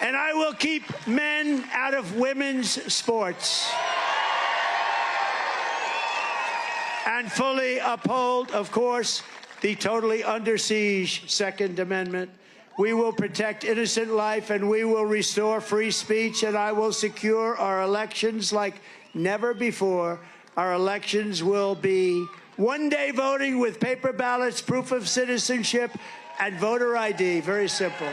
And I will keep men out of women's sports. And fully uphold, of course, the totally under siege Second Amendment. We will protect innocent life, and we will restore free speech, and I will secure our elections like never before. Our elections will be one-day voting with paper ballots, proof of citizenship, and voter ID. Very simple.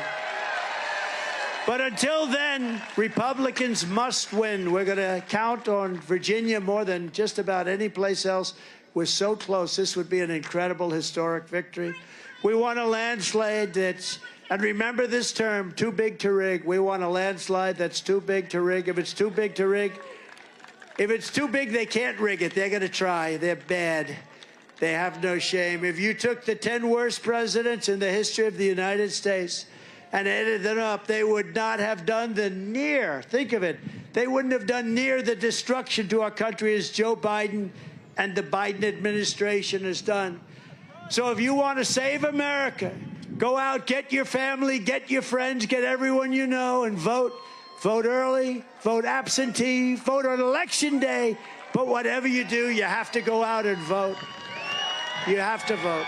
But until then, Republicans must win. We're going to count on Virginia more than just about any place else. We're so close. This would be an incredible historic victory. We want a landslide that's, and remember this term, too big to rig. We want a landslide that's too big to rig. If it's too big to rig, if it's too big, they can't rig it. They're going to try. They're bad. They have no shame. If you took the 10 worst presidents in the history of the United States and added them up, they would not have done the near, think of it, they wouldn't have done near the destruction to our country as Joe Biden and the Biden administration has done. So if you want to save America, go out, get your family, get your friends, get everyone you know, and vote. Vote early, vote absentee, vote on Election Day. But whatever you do, you have to go out and vote. You have to vote.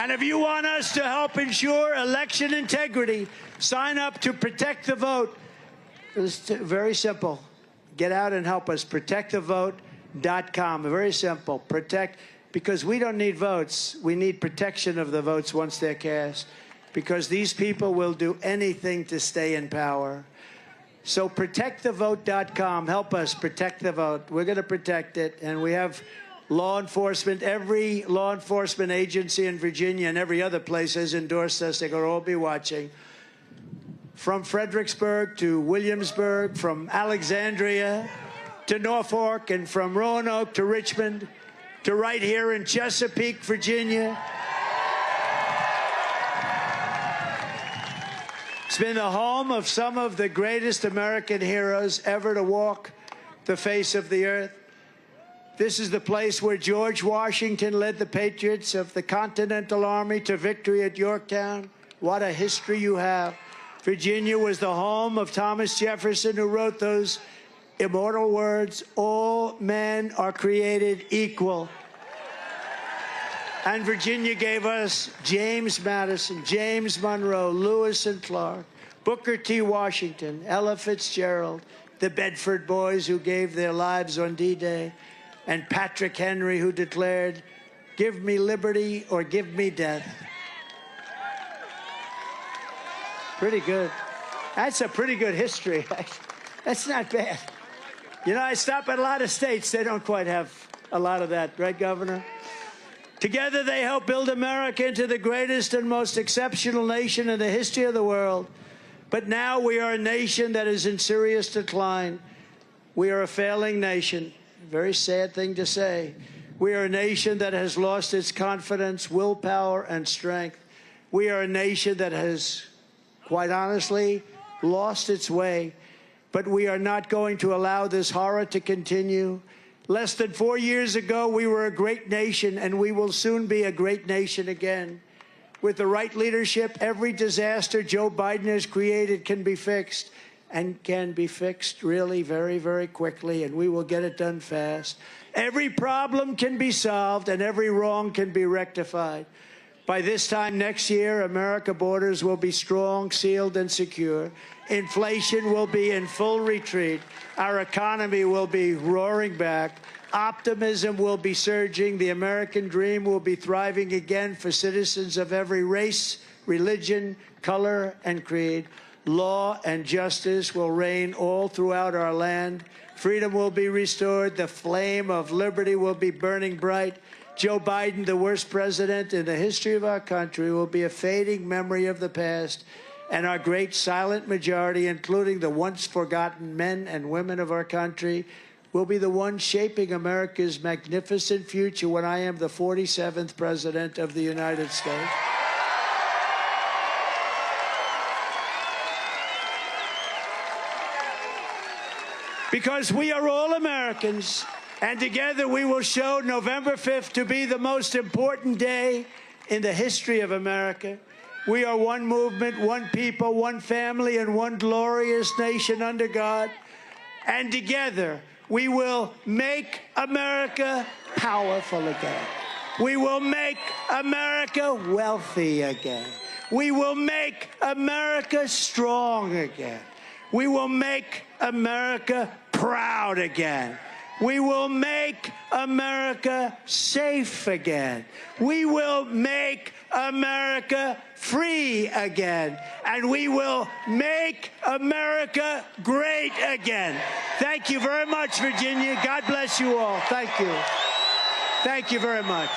And if you want us to help ensure election integrity, sign up to Protect the Vote. It's very simple. Get out and help us protect the vote. Very simple. Protect, because we don't need votes. We need protection of the votes once they're cast, because these people will do anything to stay in power. So protectthevote.com. Help us protect the vote. We're going to protect it. And we have law enforcement. Every law enforcement agency in Virginia and every other place has endorsed us. They're going to all be watching. From Fredericksburg to Williamsburg, from Alexandria to Norfolk, and from Roanoke to Richmond, to right here in Chesapeake, Virginia. It's been the home of some of the greatest American heroes ever to walk the face of the earth. This is the place where George Washington led the patriots of the Continental Army to victory at Yorktown. What a history you have. Virginia was the home of Thomas Jefferson, who wrote those immortal words, "All men are created equal." And Virginia gave us James Madison, James Monroe, Lewis and Clark, Booker T. Washington, Ella Fitzgerald, the Bedford Boys who gave their lives on D-Day, and Patrick Henry, who declared, "Give me liberty or give me death." Pretty good. That's a pretty good history. That's not bad. You know, I stop at a lot of states. They don't quite have a lot of that, right, Governor? Together, they helped build America into the greatest and most exceptional nation in the history of the world. But now we are a nation that is in serious decline. We are a failing nation. Very sad thing to say. We are a nation that has lost its confidence, willpower, and strength. We are a nation that has, quite honestly, lost its way. But we are not going to allow this horror to continue. Less than 4 years ago, we were a great nation, and we will soon be a great nation again. With the right leadership, every disaster Joe Biden has created can be fixed, and can be fixed really very, very quickly, and we will get it done fast. Every problem can be solved, and every wrong can be rectified. By this time next year, America's borders will be strong, sealed, and secure. Inflation will be in full retreat. Our economy will be roaring back. Optimism will be surging. The American dream will be thriving again for citizens of every race, religion, color, and creed. Law and justice will reign all throughout our land. Freedom will be restored. The flame of liberty will be burning bright. Joe Biden, the worst president in the history of our country, will be a fading memory of the past. And our great silent majority, including the once forgotten men and women of our country, will be the ones shaping America's magnificent future when I am the 47th President of the United States. Because we are all Americans, and together we will show November 5th to be the most important day in the history of America. We are one movement, one people, one family, and one glorious nation under God. And together, we will make America powerful again. We will make America wealthy again. We will make America strong again. We will make America proud again. We will make America safe again. We will make America free again. And we will make America great again. Thank you very much, Virginia. God bless you all. Thank you. Thank you very much.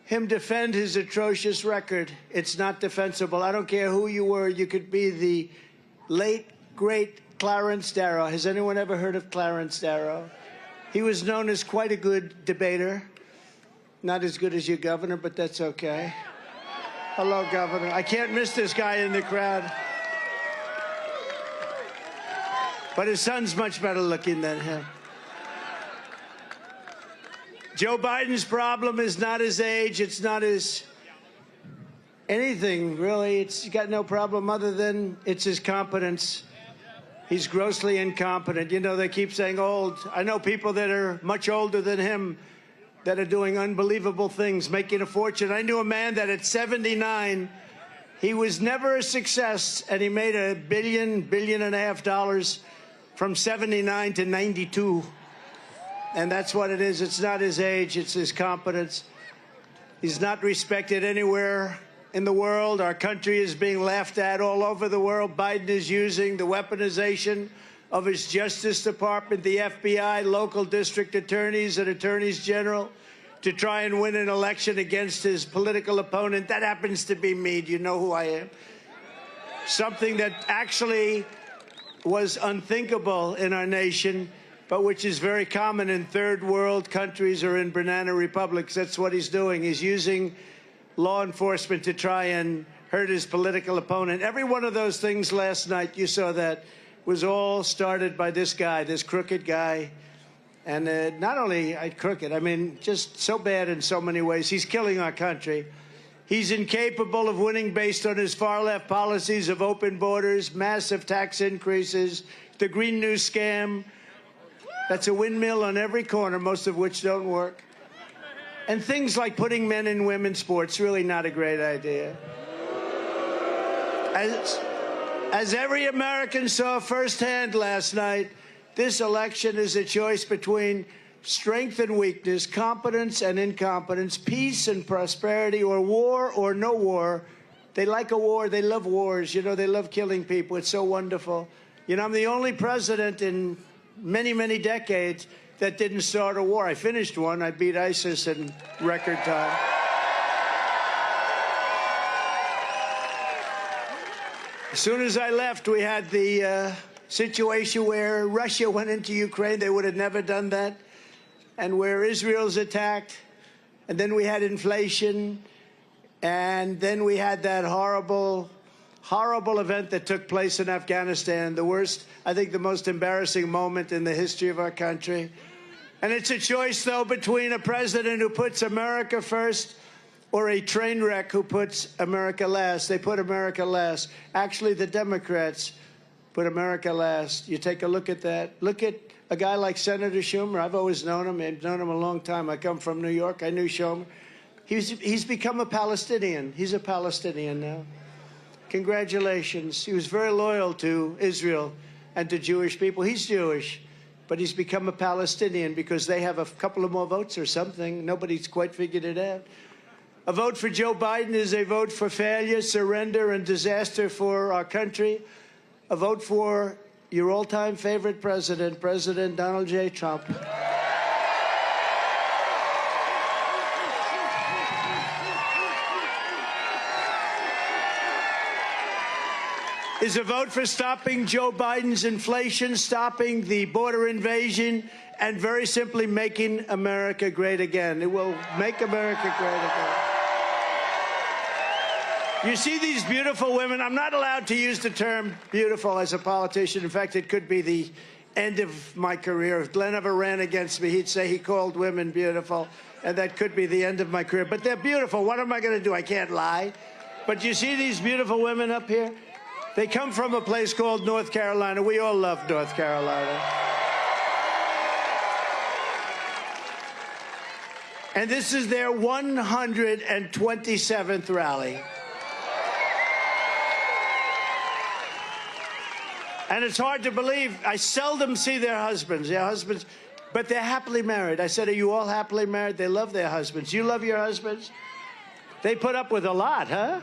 him defend his atrocious record. It's not defensible. I don't care who you were. You could be the late, great Clarence Darrow. Has anyone ever heard of Clarence Darrow? He was known as quite a good debater. Not as good as your governor, but that's okay. Hello, Governor. I can't miss this guy in the crowd. But his son's much better looking than him. Joe Biden's problem is not his age. It's not his anything, really. He's got no problem other than it's his competence. He's grossly incompetent. You know, they keep saying old. I know people that are much older than him that are doing unbelievable things, making a fortune. I knew a man that at 79, he was never a success, and he made $1 billion, $1.5 billion from 79 to 92. And that's what it is. It's not his age, it's his competence. He's not respected anywhere in the world. Our country is being laughed at all over the world. Biden is using the weaponization of his Justice Department, the FBI, local district attorneys and attorneys general to try and win an election against his political opponent. That happens to be me. Do you know who I am? Something that actually was unthinkable in our nation, but which is very common in third world countries or in banana republics. That's what he's doing. He's using law enforcement to try and hurt his political opponent. Every one of those things last night, you saw that, was all started by this guy, this crooked guy. And not only crooked, I mean, just so bad in so many ways. He's killing our country. He's incapable of winning based on his far-left policies of open borders, massive tax increases, the Green New Scam. That's a windmill on every corner, most of which don't work. And things like putting men in women's sports, really not a great idea. As every American saw firsthand last night, this election is a choice between strength and weakness, competence and incompetence, peace and prosperity, or war or no war. They like a war. They love wars. You know, they love killing people. It's so wonderful. You know, I'm the only president in many, many decades that didn't start a war. I finished one. I beat ISIS in record time. As soon as I left, we had the situation where Russia went into Ukraine. They would have never done that. And where Israel's attacked. And then we had inflation. And then we had that horrible, horrible event that took place in Afghanistan. The worst, I think the most embarrassing moment in the history of our country. And it's a choice, though, between a president who puts America first or a train wreck who puts America last. They put America last. Actually, the Democrats put America last. You take a look at that. Look at a guy like Senator Schumer. I've always known him. I've known him a long time. I come from New York. I knew Schumer. He's become a Palestinian. He's a Palestinian now. Congratulations. He was very loyal to Israel and to Jewish people. He's Jewish, but he's become a Palestinian because they have a couple of more votes or something. Nobody's quite figured it out. A vote for Joe Biden is a vote for failure, surrender, and disaster for our country. A vote for your all-time favorite president, President Donald J. Trump. Is a vote for stopping Joe Biden's inflation, stopping the border invasion, and very simply making America great again. It will make America great again. You see these beautiful women. I'm not allowed to use the term beautiful as a politician. In fact, it could be the end of my career. If Glenn ever ran against me, he'd say he called women beautiful, and that could be the end of my career. But they're beautiful. What am I going to do? I can't lie. But you see these beautiful women up here? They come from a place called North Carolina. We all love North Carolina. And this is their 127th rally. And it's hard to believe. I seldom see their husbands, but they're happily married. I said, are you all happily married? They love their husbands. You love your husbands? They put up with a lot, huh?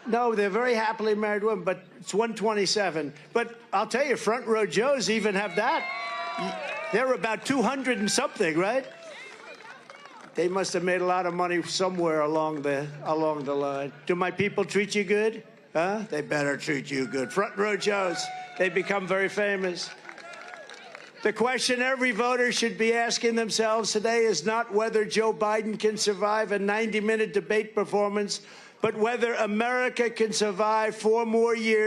No, they're very happily married women, but it's 127. But I'll tell you, front row Joes even have that. They're about 200 and something, right? They must have made a lot of money somewhere along the line. Do my people treat you good? Huh? They better treat you good. Front row Joes, they become very famous. The question every voter should be asking themselves today is not whether Joe Biden can survive a 90-minute debate performance, but whether America can survive 4 more years